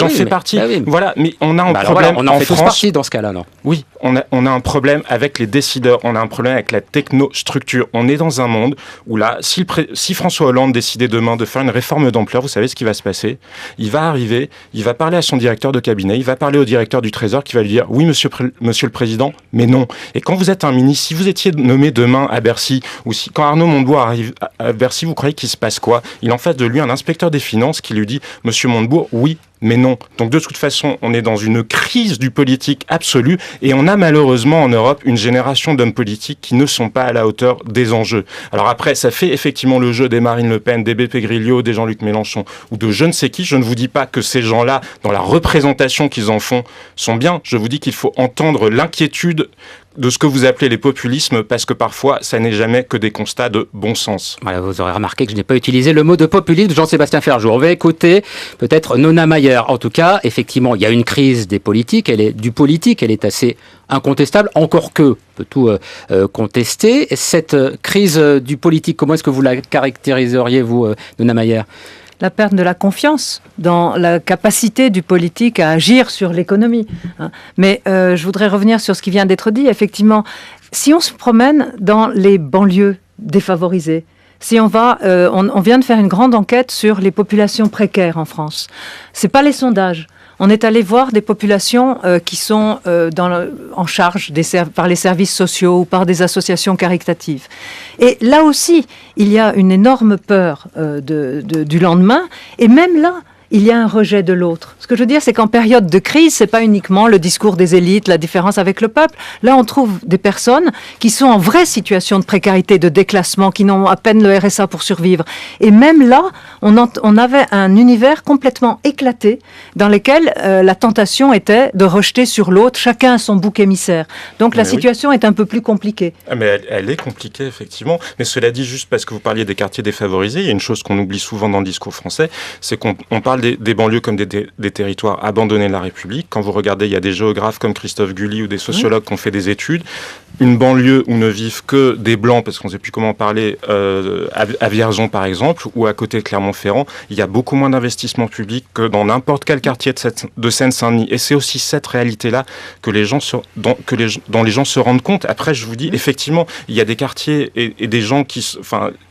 fais partie. Voilà, mais on a un problème
on en fait tous partie dans ce cas-là, non ?
Oui, on a un problème avec les décideurs, on a un problème avec la technostructure. On est dans un monde où là, si François Hollande décidait demain de faire une réforme d'ampleur, vous savez ce qui va se passer ? Il va arriver, il va parler à son directeur de cabinet, il va parler au directeur du Trésor qui va lui dire « Oui, monsieur le Président, mais non ». Et quand vous êtes un ministre, si vous étiez nommé demain à Bercy, ou quand Arnaud Montebourg arrive à Bercy, vous croyez qu'il se passe quoi ? Il en face de lui un inspecteur des finances qui lui dit « Monsieur Montebourg, oui, Mais non. Donc de toute façon, on est dans une crise du politique absolue et on a malheureusement en Europe une génération d'hommes politiques qui ne sont pas à la hauteur des enjeux. Alors après, ça fait effectivement le jeu des Marine Le Pen, des BP Grillo, des Jean-Luc Mélenchon ou de je ne sais qui. Je ne vous dis pas que ces gens-là, dans la représentation qu'ils en font, sont bien. Je vous dis qu'il faut entendre l'inquiétude de ce que vous appelez les populismes, parce que parfois, ça n'est jamais que des constats de bon sens.
Voilà, vous aurez remarqué que je n'ai pas utilisé le mot de populisme, Jean-Sébastien Ferjou. On va écouter peut-être Nona Mayer. En tout cas, effectivement, il y a une crise des politiques, elle est assez incontestable, encore que, on peut tout contester. Cette crise du politique, comment est-ce que vous la caractériseriez, vous, Nona Mayer ?
La perte de la confiance dans la capacité du politique à agir sur l'économie. Mais je voudrais revenir sur ce qui vient d'être dit. Effectivement, si on se promène dans les banlieues défavorisées, si on va, on vient de faire une grande enquête sur les populations précaires en France. C'est pas les sondages. On est allé voir des populations qui sont en charge par les services sociaux ou par des associations caritatives. Et là aussi, il y a une énorme peur du lendemain. Et même là, il y a un rejet de l'autre. Ce que je veux dire, c'est qu'en période de crise, c'est pas uniquement le discours des élites, la différence avec le peuple. Là, on trouve des personnes qui sont en vraie situation de précarité, de déclassement, qui n'ont à peine le RSA pour survivre. Et même là, on avait un univers complètement éclaté dans lequel la tentation était de rejeter sur l'autre, chacun son bouc émissaire. Donc la situation est un peu plus compliquée.
Ah, mais elle est compliquée, effectivement. Mais cela dit, juste parce que vous parliez des quartiers défavorisés, il y a une chose qu'on oublie souvent dans le discours français, c'est qu'on parle des banlieues comme des territoires abandonnés de la République. Quand vous regardez, il y a des géographes comme Christophe Gully ou des sociologues qui ont fait des études. Une banlieue où ne vivent que des Blancs, parce qu'on ne sait plus comment parler, à Vierzon par exemple, ou à côté de Clermont-Ferrand, il y a beaucoup moins d'investissement public que dans n'importe quel quartier de Seine-Saint-Denis. Et c'est aussi cette réalité-là que dont les gens se rendent compte. Après, je vous dis, effectivement, il y a des quartiers et des gens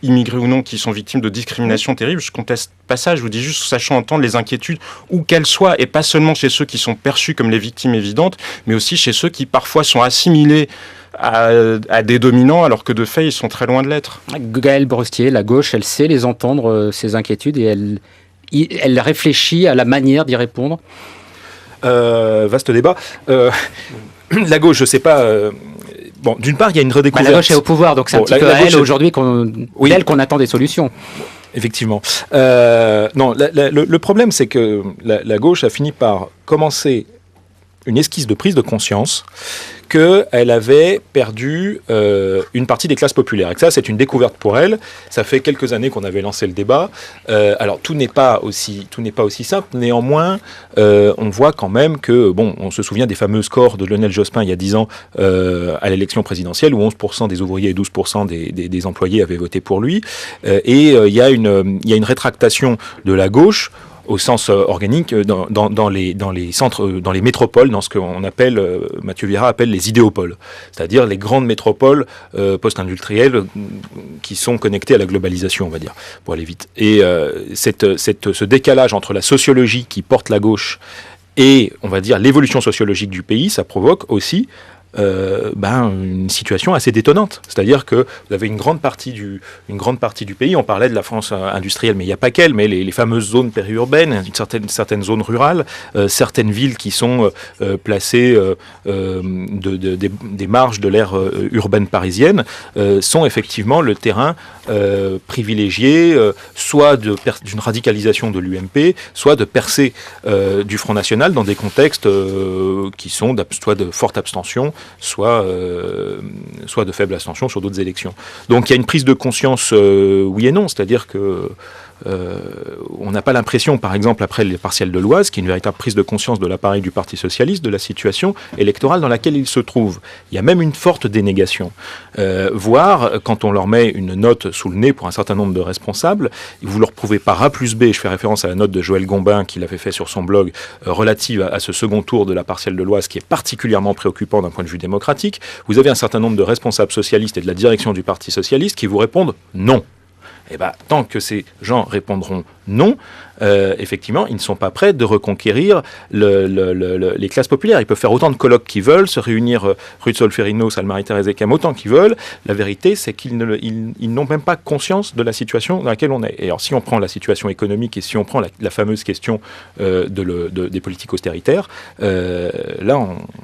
immigrés ou non, qui sont victimes de discrimination terrible. Je conteste pas ça, je vous dis juste, sachant entendre les inquiétudes, où qu'elles soient, et pas seulement chez ceux qui sont perçus comme les victimes évidentes, mais aussi chez ceux qui parfois sont assimilés à des dominants, alors que de fait, ils sont très loin de l'être.
Gaël Brustier, la gauche, elle sait les entendre, ces inquiétudes, et elle réfléchit à la manière d'y répondre.
Vaste débat. La gauche, je sais pas... Bon, d'une part, il y a une redécouverte...
La gauche est au pouvoir, donc c'est un petit peu à elle aujourd'hui qu'on attend des solutions.
Effectivement. Non, le problème, c'est que la gauche a fini par commencer une esquisse de prise de conscience qu'elle avait perdu une partie des classes populaires. Et que ça, c'est une découverte pour elle. Ça fait quelques années qu'on avait lancé le débat. Alors, tout n'est pas aussi simple. Néanmoins, on voit quand même que, on se souvient des fameux scores de Lionel Jospin il y a 10 ans à l'élection présidentielle, où 11% des ouvriers et 12% des employés avaient voté pour lui. Et il y a une rétractation de la gauche au sens organique, dans les centres, dans les métropoles, dans ce qu'on appelle, Mathieu Vieira appelle les idéopoles, c'est-à-dire les grandes métropoles post-industrielles qui sont connectées à la globalisation, on va dire, pour aller vite. Et ce décalage entre la sociologie qui porte la gauche et, on va dire, l'évolution sociologique du pays, ça provoque aussi une situation assez détonnante. C'est-à-dire que vous avez une grande partie du pays, on parlait de la France industrielle, mais il n'y a pas qu'elle, mais les fameuses zones périurbaines, certaines zones rurales, certaines villes qui sont placées des marges de l'ère urbaine parisienne, sont effectivement le terrain privilégié, soit d'une radicalisation de l'UMP, soit de percée du Front National dans des contextes qui sont soit de forte abstention, soit de faible abstention sur d'autres élections. Donc il y a une prise de conscience, oui et non, c'est-à-dire que on n'a pas l'impression, par exemple, après les partiels de l'Oise, qu'il y a une véritable prise de conscience de l'appareil du Parti socialiste, de la situation électorale dans laquelle il se trouve. Il y a même une forte dénégation. Voire, quand on leur met une note sous le nez pour un certain nombre de responsables, vous leur prouvez par A plus B, je fais référence à la note de Joël Gombin qu'il avait fait sur son blog, relative à ce second tour de la partielle de l'Oise, qui est particulièrement préoccupant d'un point de vue démocratique. Vous avez un certain nombre de responsables socialistes et de la direction du Parti socialiste qui vous répondent non. tant que ces gens répondront non, effectivement, ils ne sont pas prêts de reconquérir les classes populaires. Ils peuvent faire autant de colloques qu'ils veulent, se réunir rue de Solferino, salle Marie-Thérèse Ekem, autant qu'ils veulent. La vérité, c'est qu'ils n'ont même pas conscience de la situation dans laquelle on est. Et alors, si on prend la situation économique et si on prend la fameuse question des politiques austéritaires, là,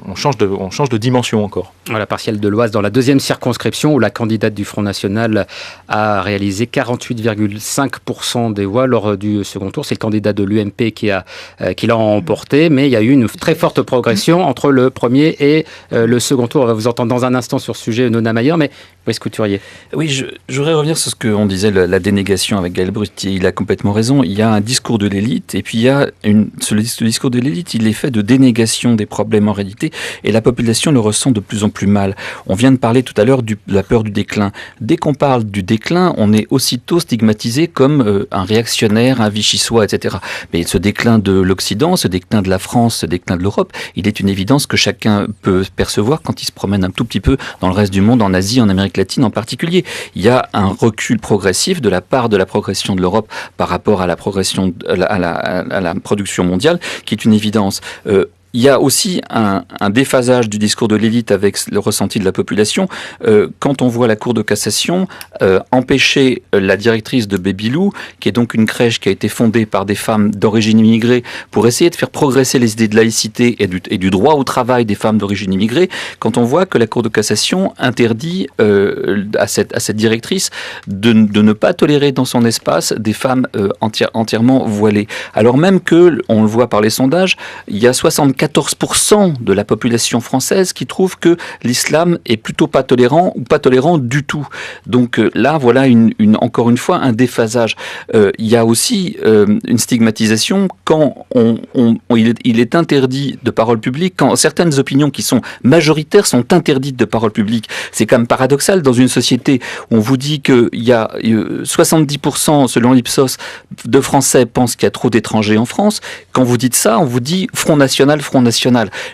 on change de dimension encore.
Voilà, partielle de l'Oise, dans la deuxième circonscription, où la candidate du Front National a réalisé 48,5% des voix lors du second tour. C'est le candidat de l'UMP qui l'a emporté, mais il y a eu une très forte progression entre le premier et le second tour. On va vous entendre dans un instant sur ce sujet, Nona Mayer, mais Brice Couturier.
Oui, je voudrais revenir sur ce qu'on disait, la dénégation avec Gaël Brust. Il a complètement raison. Il y a un discours de l'élite, et puis il y a ce discours de l'élite, il est fait de dénégation des problèmes en réalité, et la population le ressent de plus en plus mal. On vient de parler tout à l'heure de la peur du déclin. Dès qu'on parle du déclin, on est aussitôt stigmatisé comme un réactionnaire, un vichysois, etc. Mais ce déclin de l'Occident, ce déclin de la France, ce déclin de l'Europe, il est une évidence que chacun peut percevoir quand il se promène un tout petit peu dans le reste du monde, en Asie, en Amérique latine en particulier. Il y a un recul progressif de la part de la progression de l'Europe par rapport à la progression, à la production mondiale, qui est une évidence. Il y a aussi un déphasage du discours de l'élite avec le ressenti de la population. Quand on voit la Cour de cassation empêcher la directrice de Babylou, qui est donc une crèche qui a été fondée par des femmes d'origine immigrée, pour essayer de faire progresser les idées de laïcité et du droit au travail des femmes d'origine immigrée, quand on voit que la Cour de cassation interdit à cette directrice de ne pas tolérer dans son espace des femmes entièrement voilées. Alors même que, on le voit par les sondages, il y a 14% de la population française qui trouve que l'islam est plutôt pas tolérant ou pas tolérant du tout. Donc là, voilà encore une fois un déphasage. Il y a aussi une stigmatisation quand il est interdit de parole publique, quand certaines opinions qui sont majoritaires sont interdites de parole publique. C'est quand même paradoxal dans une société où on vous dit qu'il y a 70%, selon l'Ipsos, de Français pensent qu'il y a trop d'étrangers en France. Quand vous dites ça, on vous dit Front National.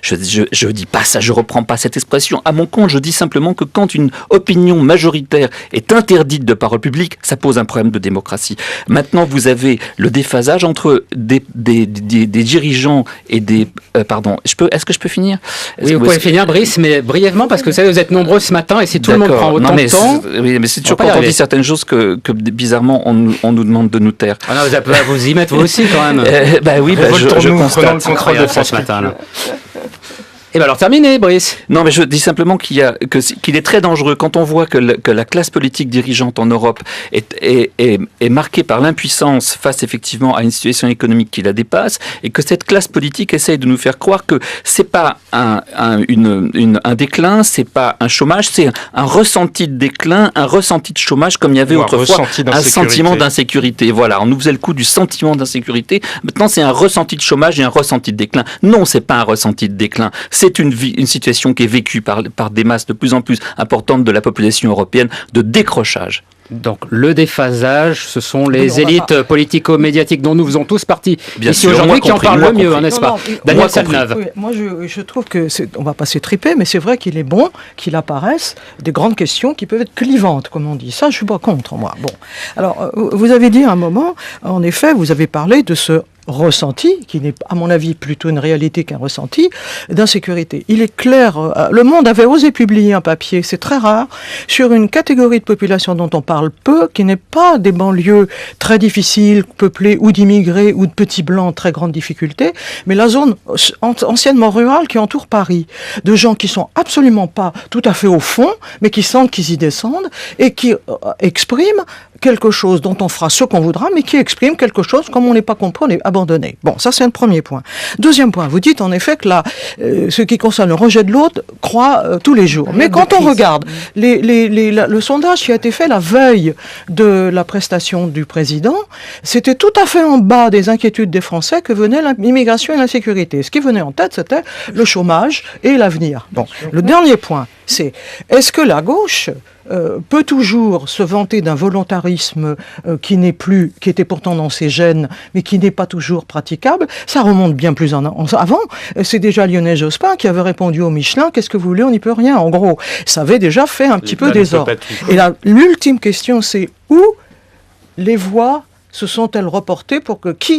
Je dis pas ça, je reprends pas cette expression à mon compte, je dis simplement que quand une opinion majoritaire est interdite de parole publique, ça pose un problème de démocratie. Maintenant, vous avez le déphasage entre des dirigeants et des... est-ce que je peux finir ?
Oui, vous pouvez finir, Brice, mais brièvement, parce que vous savez, vous êtes nombreux ce matin, et si tout le monde prend autant de temps...
Oui, mais c'est toujours quand on dit certaines choses que bizarrement, on nous demande de nous taire.
Ah non, vous allez vous y mettre vous aussi, quand même.
Je constate.
C'est incroyable, ce matin, là. Et bien alors terminé, Brice.
Non, mais je dis simplement qu'il est très dangereux quand on voit que la classe politique dirigeante en Europe est marquée par l'impuissance face effectivement à une situation économique qui la dépasse, et que cette classe politique essaye de nous faire croire que c'est pas un déclin, c'est pas un chômage, c'est un ressenti de déclin, un ressenti de chômage, comme il y avait autrefois un sentiment d'insécurité. Voilà, on nous faisait le coup du sentiment d'insécurité. Maintenant, c'est un ressenti de chômage et un ressenti de déclin. Non, c'est pas un ressenti de déclin. C'est une situation qui est vécue par des masses de plus en plus importantes de la population européenne de décrochage.
Donc le déphasage, ce sont les élites politico-médiatiques dont nous faisons tous partie ici aujourd'hui qui en parlent le mieux, n'est-ce pas ? Daniel Salnave.
Oui, moi je trouve que on va pas s'étriper, mais c'est vrai qu'il est bon qu'il apparaisse des grandes questions qui peuvent être clivantes, comme on dit. Ça, je suis pas contre, moi. Bon, alors vous avez dit à un moment, en effet, vous avez parlé de ce ressenti, qui n'est à mon avis plutôt une réalité qu'un ressenti, d'insécurité. Il est clair, Le Monde avait osé publier un papier, c'est très rare, sur une catégorie de population dont on parle peu, qui n'est pas des banlieues très difficiles, peuplées ou d'immigrés ou de petits blancs en très grande difficulté, mais la zone anciennement rurale qui entoure Paris, de gens qui sont absolument pas tout à fait au fond, mais qui sentent qu'ils y descendent et qui expriment quelque chose dont on fera ce qu'on voudra, mais qui exprime quelque chose comme on n'est pas compris, on est abandonné. Bon, ça c'est un premier point. Deuxième point, vous dites en effet que ce qui concerne le rejet de l'autre croît tous les jours. Mais quand on regarde le sondage qui a été fait la veille de la prestation du président, c'était tout à fait en bas des inquiétudes des Français que venait l'immigration et l'insécurité. Ce qui venait en tête, c'était le chômage et l'avenir. Bon, le dernier point, c'est est-ce que la gauche peut toujours se vanter d'un volontarisme qui était pourtant dans ses gènes, mais qui n'est pas toujours praticable. Ça remonte bien plus avant. C'est déjà Lionel Jospin qui avait répondu au Michelin, qu'est-ce que vous voulez, on n'y peut rien. En gros, ça avait déjà fait un petit peu désordre. Et là, l'ultime question, c'est où les voix se sont-elles reportées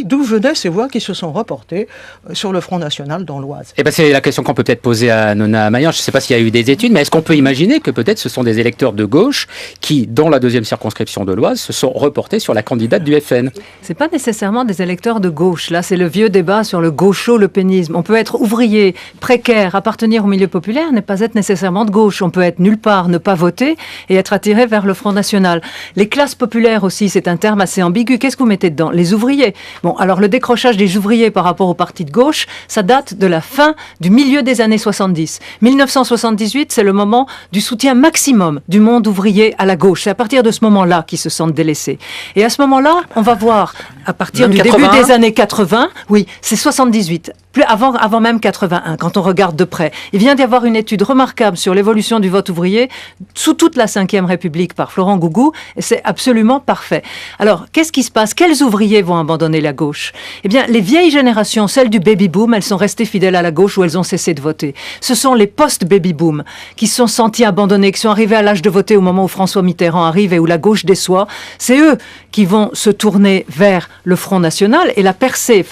d'où venaient ces voix qui se sont reportées sur le Front National dans l'Oise?
Eh ben, c'est la question qu'on peut peut-être poser à Nona Maillan. Je ne sais pas s'il y a eu des études, mais est-ce qu'on peut imaginer que peut-être ce sont des électeurs de gauche qui, dans la deuxième circonscription de l'Oise, se sont reportés sur la candidate du FN?
C'est pas nécessairement des électeurs de gauche. Là, c'est le vieux débat sur le gaucho-le pénisme. On peut être ouvrier, précaire, appartenir au milieu populaire, ne pas être nécessairement de gauche. On peut être nulle part, ne pas voter et être attiré vers le Front National. Les classes populaires aussi, c'est un terme assez ambigu. Qu'est-ce que vous mettez dedans? Les ouvriers. Bon, alors le décrochage des ouvriers par rapport au parti de gauche, ça date de la fin du milieu des années 70. 1978, c'est le moment du soutien maximum du monde ouvrier à la gauche. C'est à partir de ce moment-là qu'ils se sentent délaissés. Et à ce moment-là, on va voir, à partir
Même
du
81?
début des années 80, oui, c'est 78. Plus avant même 81, quand on regarde de près. Il vient d'y avoir une étude remarquable sur l'évolution du vote ouvrier sous toute la Ve République par Florent Gougou, et c'est absolument parfait. Alors, qu'est-ce qui se passe? Quels ouvriers vont abandonner la gauche? Eh bien, les vieilles générations, celles du baby-boom, elles sont restées fidèles à la gauche ou elles ont cessé de voter. Ce sont les post-baby-boom qui se sont sentis abandonnés, qui sont arrivés à l'âge de voter au moment où François Mitterrand arrive et où la gauche déçoit. C'est eux qui vont se tourner vers le Front National, et la percée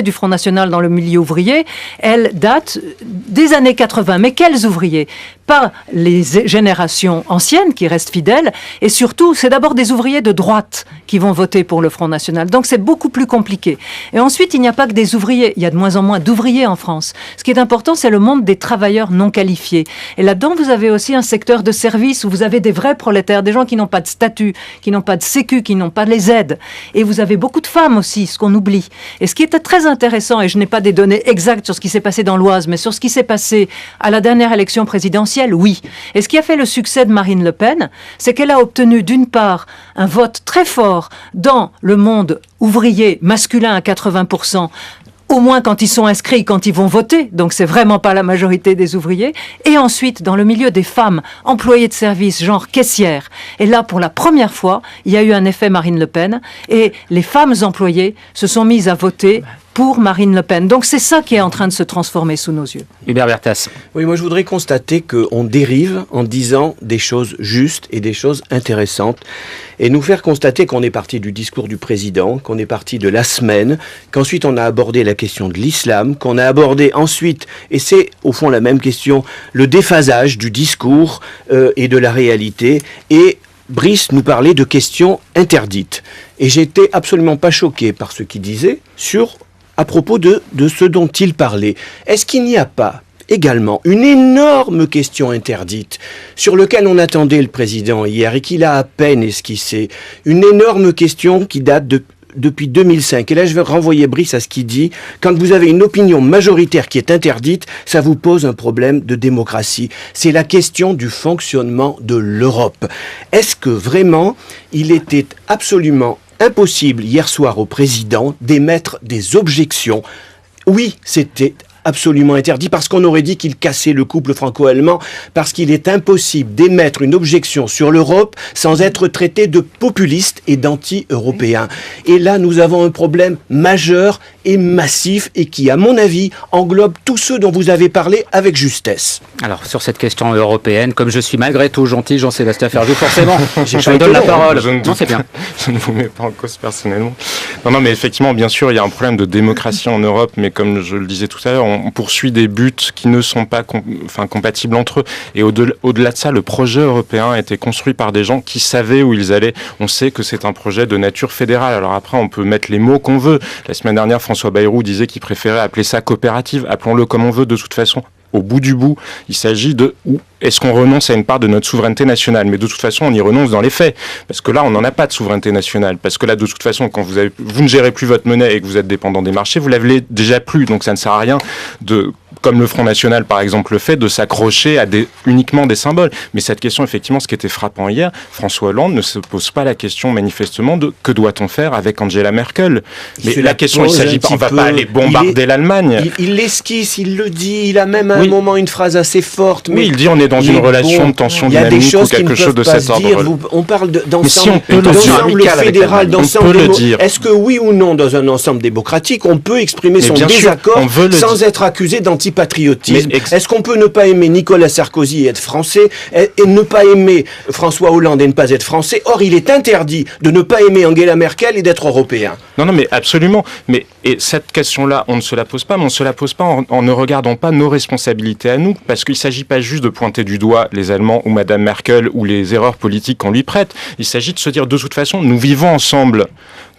du Front National dans le milieu ouvrier, elle date des années 80. Mais quels ouvriers? Pas les générations anciennes qui restent fidèles, et surtout, c'est d'abord des ouvriers de droite qui vont voter pour le Front National. Donc c'est beaucoup plus compliqué. Et ensuite, il n'y a pas que des ouvriers. Il y a de moins en moins d'ouvriers en France. Ce qui est important, c'est le monde des travailleurs non qualifiés. Et là-dedans, vous avez aussi un secteur de service où vous avez des vrais prolétaires, des gens qui n'ont pas de statut, qui n'ont pas de sécu, qui n'ont pas les aides. Et vous avez beaucoup de femmes aussi, ce qu'on oublie. Et ce qui était très intéressant, et je n'ai pas des données exactes sur ce qui s'est passé dans l'Oise, mais sur ce qui s'est passé à la dernière élection présidentielle, oui. Et ce qui a fait le succès de Marine Le Pen, c'est qu'elle a obtenu d'une part un vote très fort dans le monde ouvrier masculin à 80%, au moins quand ils sont inscrits, quand ils vont voter, donc c'est vraiment pas la majorité des ouvriers, et ensuite dans le milieu des femmes employées de service, genre caissières. Et là, pour la première fois, il y a eu un effet Marine Le Pen, et les femmes employées se sont mises à voter pour Marine Le Pen. Donc c'est ça qui est en train de se transformer sous nos yeux.
Hubert Bertas.
Oui, moi je voudrais constater qu'on dérive en disant des choses justes et des choses intéressantes, et nous faire constater qu'on est parti du discours du président, qu'on est parti de la semaine, qu'ensuite on a abordé la question de l'islam, qu'on a abordé ensuite, et c'est au fond la même question, le déphasage du discours et de la réalité, et Brice nous parlait de questions interdites. Et j'étais absolument pas choqué par ce qu'il disait à propos de ce dont il parlait. Est-ce qu'il n'y a pas également une énorme question interdite sur laquelle on attendait le président hier et qu'il a à peine esquissé? Une énorme question qui date depuis 2005. Et là, je vais renvoyer Brice à ce qu'il dit. Quand vous avez une opinion majoritaire qui est interdite, ça vous pose un problème de démocratie. C'est la question du fonctionnement de l'Europe. Est-ce que vraiment, il était absolument impossible hier soir au président d'émettre des objections? Oui, c'était absolument interdit, parce qu'on aurait dit qu'il cassait le couple franco-allemand, parce qu'il est impossible d'émettre une objection sur l'Europe sans être traité de populiste et d'anti-européen. Et là, nous avons un problème majeur et massif, et qui, à mon avis, englobe tous ceux dont vous avez parlé avec justesse.
Alors, sur cette question européenne, comme je suis malgré tout gentil, Jean-Sébastien Ferjou, forcément, je
pas
vous donne la
étonnant,
parole.
Non,
c'est bien.
Je ne vous mets pas en cause personnellement. Non, mais effectivement, bien sûr, il y a un problème de démocratie en Europe, mais comme je le disais tout à l'heure, on poursuit des buts qui ne sont pas compatibles entre eux. Et au-delà de ça, le projet européen a été construit par des gens qui savaient où ils allaient. On sait que c'est un projet de nature fédérale. Alors après, on peut mettre les mots qu'on veut. La semaine dernière, François Bayrou disait qu'il préférait appeler ça coopérative. Appelons-le comme on veut, de toute façon. Au bout du bout, il s'agit de où est-ce qu'on renonce à une part de notre souveraineté nationale. Mais de toute façon, on y renonce dans les faits. Parce que là, on n'en a pas de souveraineté nationale. Parce que là, de toute façon, quand vous ne gérez plus votre monnaie et que vous êtes dépendant des marchés, vous l'avez déjà plus. Donc ça ne sert à rien de, comme le Front National, par exemple, le fait, de s'accrocher à uniquement des symboles. Mais cette question, effectivement, ce qui était frappant hier, François Hollande ne se pose pas la question, manifestement, de que doit-on faire avec Angela Merkel. Mais la question, il s'agit pas, on va pas aller bombarder l'Allemagne.
Il l'esquisse, il le dit, il a même à un moment une phrase assez forte. Mais
oui, il dit on est dans une relation de tension dynamique ou quelque chose de cet ordre.
On parle
d'ensemble
fédéral, d'ensemble. Est-ce que oui ou non, dans un ensemble démocratique, on peut exprimer son désaccord sans être accusé d'antisémitisme? l'antipatriotisme. Est-ce qu'on peut ne pas aimer Nicolas Sarkozy et être français, et ne pas aimer François Hollande et ne pas être français? Or, il est interdit de ne pas aimer Angela Merkel et d'être européen.
Non, mais absolument. Et cette question-là, on ne se la pose pas, mais on ne se la pose pas en ne regardant pas nos responsabilités à nous, parce qu'il ne s'agit pas juste de pointer du doigt les Allemands ou Madame Merkel ou les erreurs politiques qu'on lui prête. Il s'agit de se dire, de toute façon, nous vivons ensemble.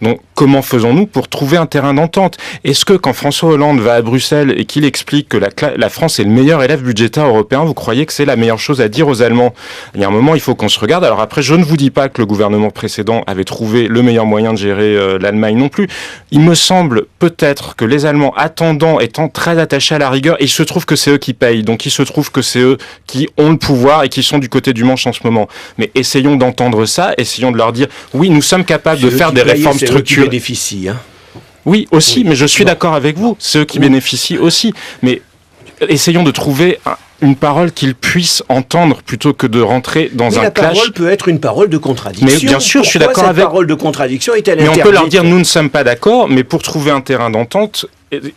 Donc, comment faisons-nous pour trouver un terrain d'entente? Est-ce que quand François Hollande va à Bruxelles et qu'il explique que la France est le meilleur élève budgétaire européen, vous croyez que c'est la meilleure chose à dire aux Allemands? Il y a un moment, il faut qu'on se regarde. Alors après, je ne vous dis pas que le gouvernement précédent avait trouvé le meilleur moyen de gérer l'Allemagne non plus. Il me semble peut-être que les Allemands, étant très attachés à la rigueur, il se trouve que c'est eux qui payent. Donc il se trouve que c'est eux qui ont le pouvoir et qui sont du côté du manche en ce moment. Mais essayons d'entendre ça, essayons de leur dire, oui, nous sommes capables de faire des réformes structurelles.
Bénéficient, hein.
Oui, aussi, mais je suis d'accord avec vous, c'est eux qui bénéficient aussi. Mais essayons de trouver une parole qu'ils puissent entendre plutôt que de rentrer dans un clash.
La parole peut être une parole de contradiction.
Mais bien sûr, je suis d'accord avec.
Cette parole de contradiction est-elle interdite?
Mais on peut leur dire, nous ne sommes pas d'accord, mais pour trouver un terrain d'entente,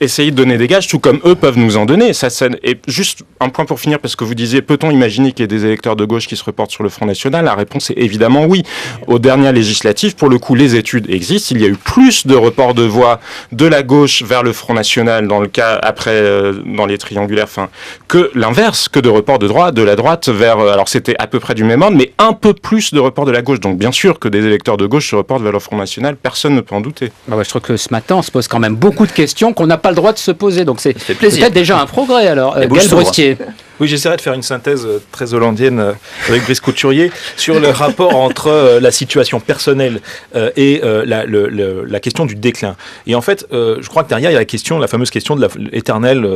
essayer de donner des gages, tout comme eux peuvent nous en donner. Et juste un point pour finir, parce que vous disiez, peut-on imaginer qu'il y ait des électeurs de gauche qui se reportent sur le Front National? La réponse est évidemment oui. Aux dernières législatives, pour le coup, les études existent. Il y a eu plus de reports de voix de la gauche vers le Front National, dans le cas après, dans les triangulaires, que l'inverse, que de reports de la droite vers... alors c'était à peu près du même ordre, mais un peu plus de reports de la gauche. Donc bien sûr que des électeurs de gauche se reportent vers le Front National, personne ne peut en douter.
Je trouve que ce matin, on se pose quand même beaucoup de questions qu'on n'a pas le droit de se poser. Donc c'est peut-être déjà un progrès alors. Gaël Brustier.
Oui, j'essaierai de faire une synthèse très hollandienne avec Brice Couturier sur le rapport entre la situation personnelle et la question du déclin. Et en fait, je crois que derrière, il y a la fameuse question de l'éternelle,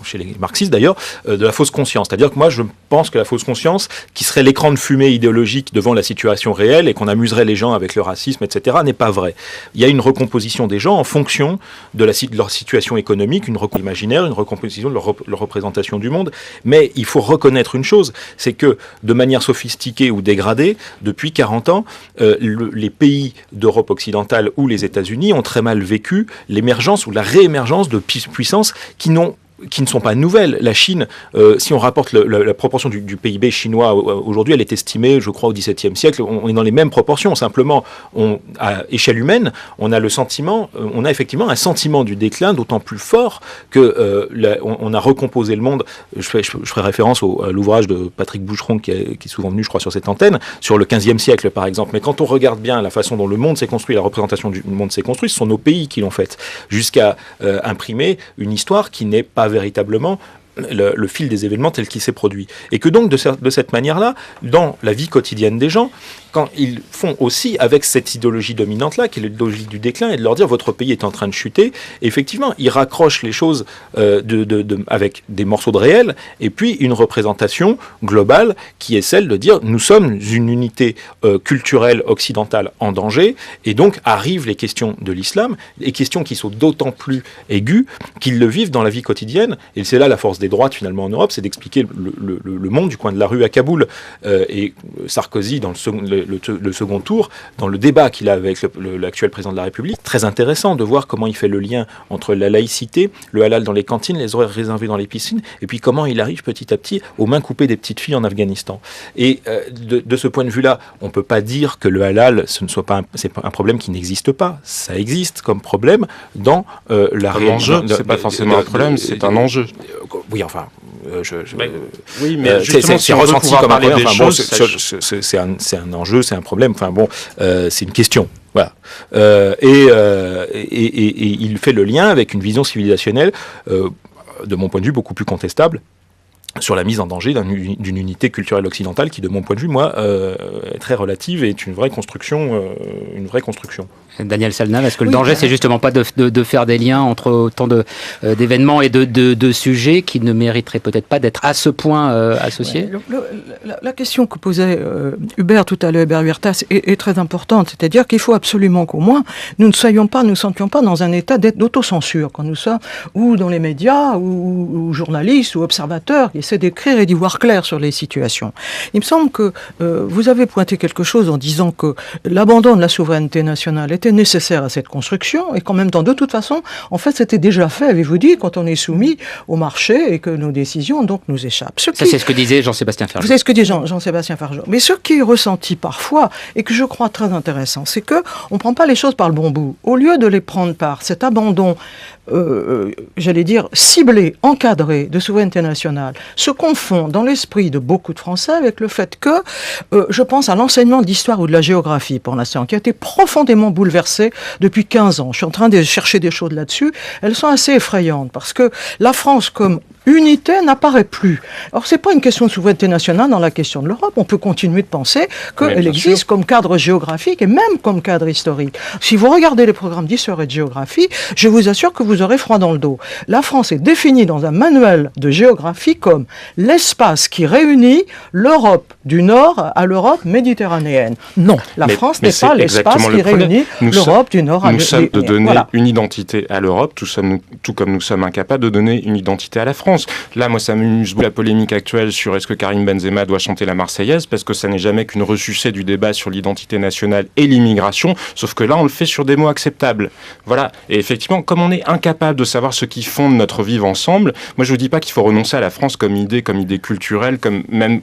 chez les marxistes d'ailleurs, de la fausse conscience. C'est-à-dire que moi, je pense que la fausse conscience, qui serait l'écran de fumée idéologique devant la situation réelle et qu'on amuserait les gens avec le racisme, etc., n'est pas vrai. Il y a une recomposition des gens en fonction de leur situation économique, une recomposition imaginaire, une recomposition de leur représentation du monde. Mais il faut reconnaître une chose, c'est que de manière sophistiquée ou dégradée, depuis 40 ans, les pays d'Europe occidentale ou les États-Unis ont très mal vécu l'émergence ou la réémergence de puissances qui ne sont pas nouvelles. La Chine, si on rapporte la proportion du PIB chinois aujourd'hui, elle est estimée, je crois, au XVIIe siècle. On est dans les mêmes proportions. Simplement, à échelle humaine, on a effectivement un sentiment du déclin d'autant plus fort que on a recomposé le monde. Je ferai référence à l'ouvrage de Patrick Boucheron, qui est souvent venu, je crois, sur cette antenne, sur le XVe siècle, par exemple. Mais quand on regarde bien la façon dont le monde s'est construit, la représentation du monde s'est construite, ce sont nos pays qui l'ont faite, jusqu'à imprimer une histoire qui n'est pas véritablement le fil des événements tel qu'il s'est produit. Et que donc, de cette manière-là, dans la vie quotidienne des gens, quand ils font aussi avec cette idéologie dominante-là, qui est l'idéologie du déclin, et de leur dire votre pays est en train de chuter, et effectivement, ils raccrochent les choses avec des morceaux de réel, et puis une représentation globale qui est celle de dire nous sommes une unité culturelle occidentale en danger, et donc arrivent les questions de l'islam, les questions qui sont d'autant plus aiguës qu'ils le vivent dans la vie quotidienne, et c'est là la force des droites finalement en Europe, c'est d'expliquer le monde du coin de la rue à Kaboul. Et Sarkozy, dans le second tour, dans le débat qu'il a avec l'actuel président de la République, très intéressant de voir comment il fait le lien entre la laïcité, le halal dans les cantines, les horaires réservés dans les piscines, et puis comment il arrive petit à petit aux mains coupées des petites filles en Afghanistan. Et de ce point de vue-là, on ne peut pas dire que le halal, c'est un problème qui n'existe pas. Ça existe comme problème dans la réalité.
C'est pas forcément un problème, c'est un enjeu.
Oui, enfin...
oui, mais
c'est ressenti comme un problème. Enfin, c'est un enjeu, c'est un problème. Enfin bon, c'est une question. Voilà. Et il fait le lien avec une vision civilisationnelle, de mon point de vue, beaucoup plus contestable, sur la mise en danger d'une unité culturelle occidentale qui, de mon point de vue, moi, est très relative et est une vraie construction.
Daniel Salnave, est-ce que le danger, c'est justement pas de faire des liens entre autant d'événements et de sujets qui ne mériteraient peut-être pas d'être à ce point associés?
La question que posait Hubert tout à l'heure, Hubert Huertas, est très importante. C'est-à-dire qu'il faut absolument qu'au moins, nous ne sentions pas dans un état d'autocensure, quand nous sommes ou dans les médias, ou journalistes, ou observateurs, qui c'est d'écrire et d'y voir clair sur les situations. Il me semble que vous avez pointé quelque chose en disant que l'abandon de la souveraineté nationale était nécessaire à cette construction et qu'en même temps, de toute façon, en fait, c'était déjà fait, avez-vous dit, quand on est soumis au marché et que nos décisions donc nous échappent.
Ça, c'est ce que disait Jean-Sébastien Ferjou.
Vous savez ce que dit Jean-Sébastien Ferjou. Mais ce qui est ressenti parfois et que je crois très intéressant, c'est que on ne prend pas les choses par le bon bout. Au lieu de les prendre par cet abandon, j'allais dire, ciblé, encadré de souveraineté nationale, se confond dans l'esprit de beaucoup de Français avec le fait que, je pense à l'enseignement de l'histoire ou de la géographie pour l'instant, qui a été profondément bouleversé depuis 15 ans. Je suis en train de chercher des choses là-dessus. Elles sont assez effrayantes parce que la France comme unité n'apparaît plus. Alors, c'est pas une question de souveraineté nationale dans la question de l'Europe. On peut continuer de penser qu'elle existe comme cadre géographique et même comme cadre historique. Si vous regardez les programmes d'histoire et de géographie, je vous assure que vous aurez froid dans le dos. La France est définie dans un manuel de géographie comme l'espace qui réunit l'Europe du Nord à l'Europe méditerranéenne. Non, la France n'est pas l'espace qui réunit l'Europe du Nord à
Nous sommes de donner une identité à l'Europe, tout comme nous sommes incapables de donner une identité à la France. Là, moi, ça m'amuse beaucoup la polémique actuelle sur est-ce que Karim Benzema doit chanter la Marseillaise, parce que ça n'est jamais qu'une ressucée du débat sur l'identité nationale et l'immigration, sauf que là, on le fait sur des mots acceptables. Voilà. Et effectivement, comme on est incapable de savoir ce qui fonde notre vivre ensemble, moi, je ne vous dis pas qu'il faut renoncer à la France comme idée culturelle,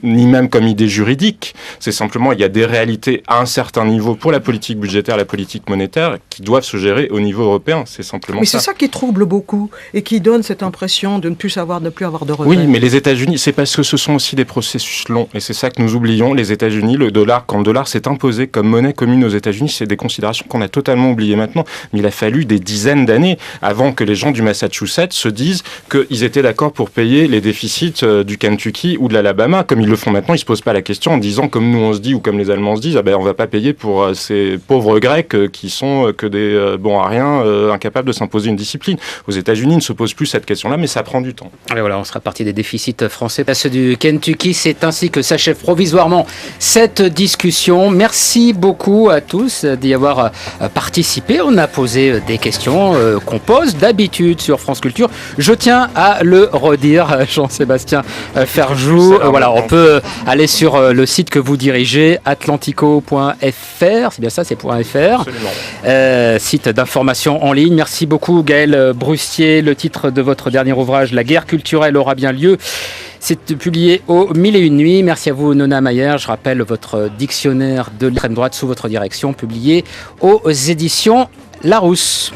ni même comme idée juridique. C'est simplement, il y a des réalités à un certain niveau pour la politique budgétaire, la politique monétaire, qui doivent se gérer au niveau européen. C'est simplement ça.
Mais c'est ça qui trouble beaucoup et qui donne cette impression de ne plus savoir, de ne plus avoir de repères.
Oui, mais les États-Unis, c'est parce que ce sont aussi des processus longs. Et c'est ça que nous oublions. Les États-Unis, le dollar, quand le dollar s'est imposé comme monnaie commune aux États-Unis, c'est des considérations qu'on a totalement oubliées maintenant. Mais il a fallu des dizaines d'années avant que les gens du Massachusetts se disent qu'ils étaient d'accord pour payer les déficits du Kentucky ou de l'Alabama. Comme ils le font maintenant, ils ne se posent pas la question en disant, comme nous on se dit ou comme les Allemands se disent, on ne va pas payer pour ces pauvres Grecs qui sont que des bons à rien, incapables de s'imposer une discipline. Aux États-Unis, ils ne se posent plus cette question-là, mais ça prend du temps.
Et voilà, on sera parti des déficits français à ceux du Kentucky. C'est ainsi que s'achève provisoirement cette discussion. Merci beaucoup à tous d'y avoir participé. On a posé des questions qu'on pose d'habitude sur France Culture. Je tiens à le redire, Jean-Sébastien Ferjou. Voilà, on peut aller sur le site que vous dirigez, atlantico.fr. C'est bien ça, c'est .fr. Site d'information en ligne. Merci beaucoup, Gaël Brustier. Le titre de votre dernier ouvrage, La guerre culturelle aura bien lieu. C'est publié au 1001 nuits. Merci à vous, Nona Mayer. Je rappelle votre dictionnaire de l'extrême droite sous votre direction, publié aux éditions Larousse.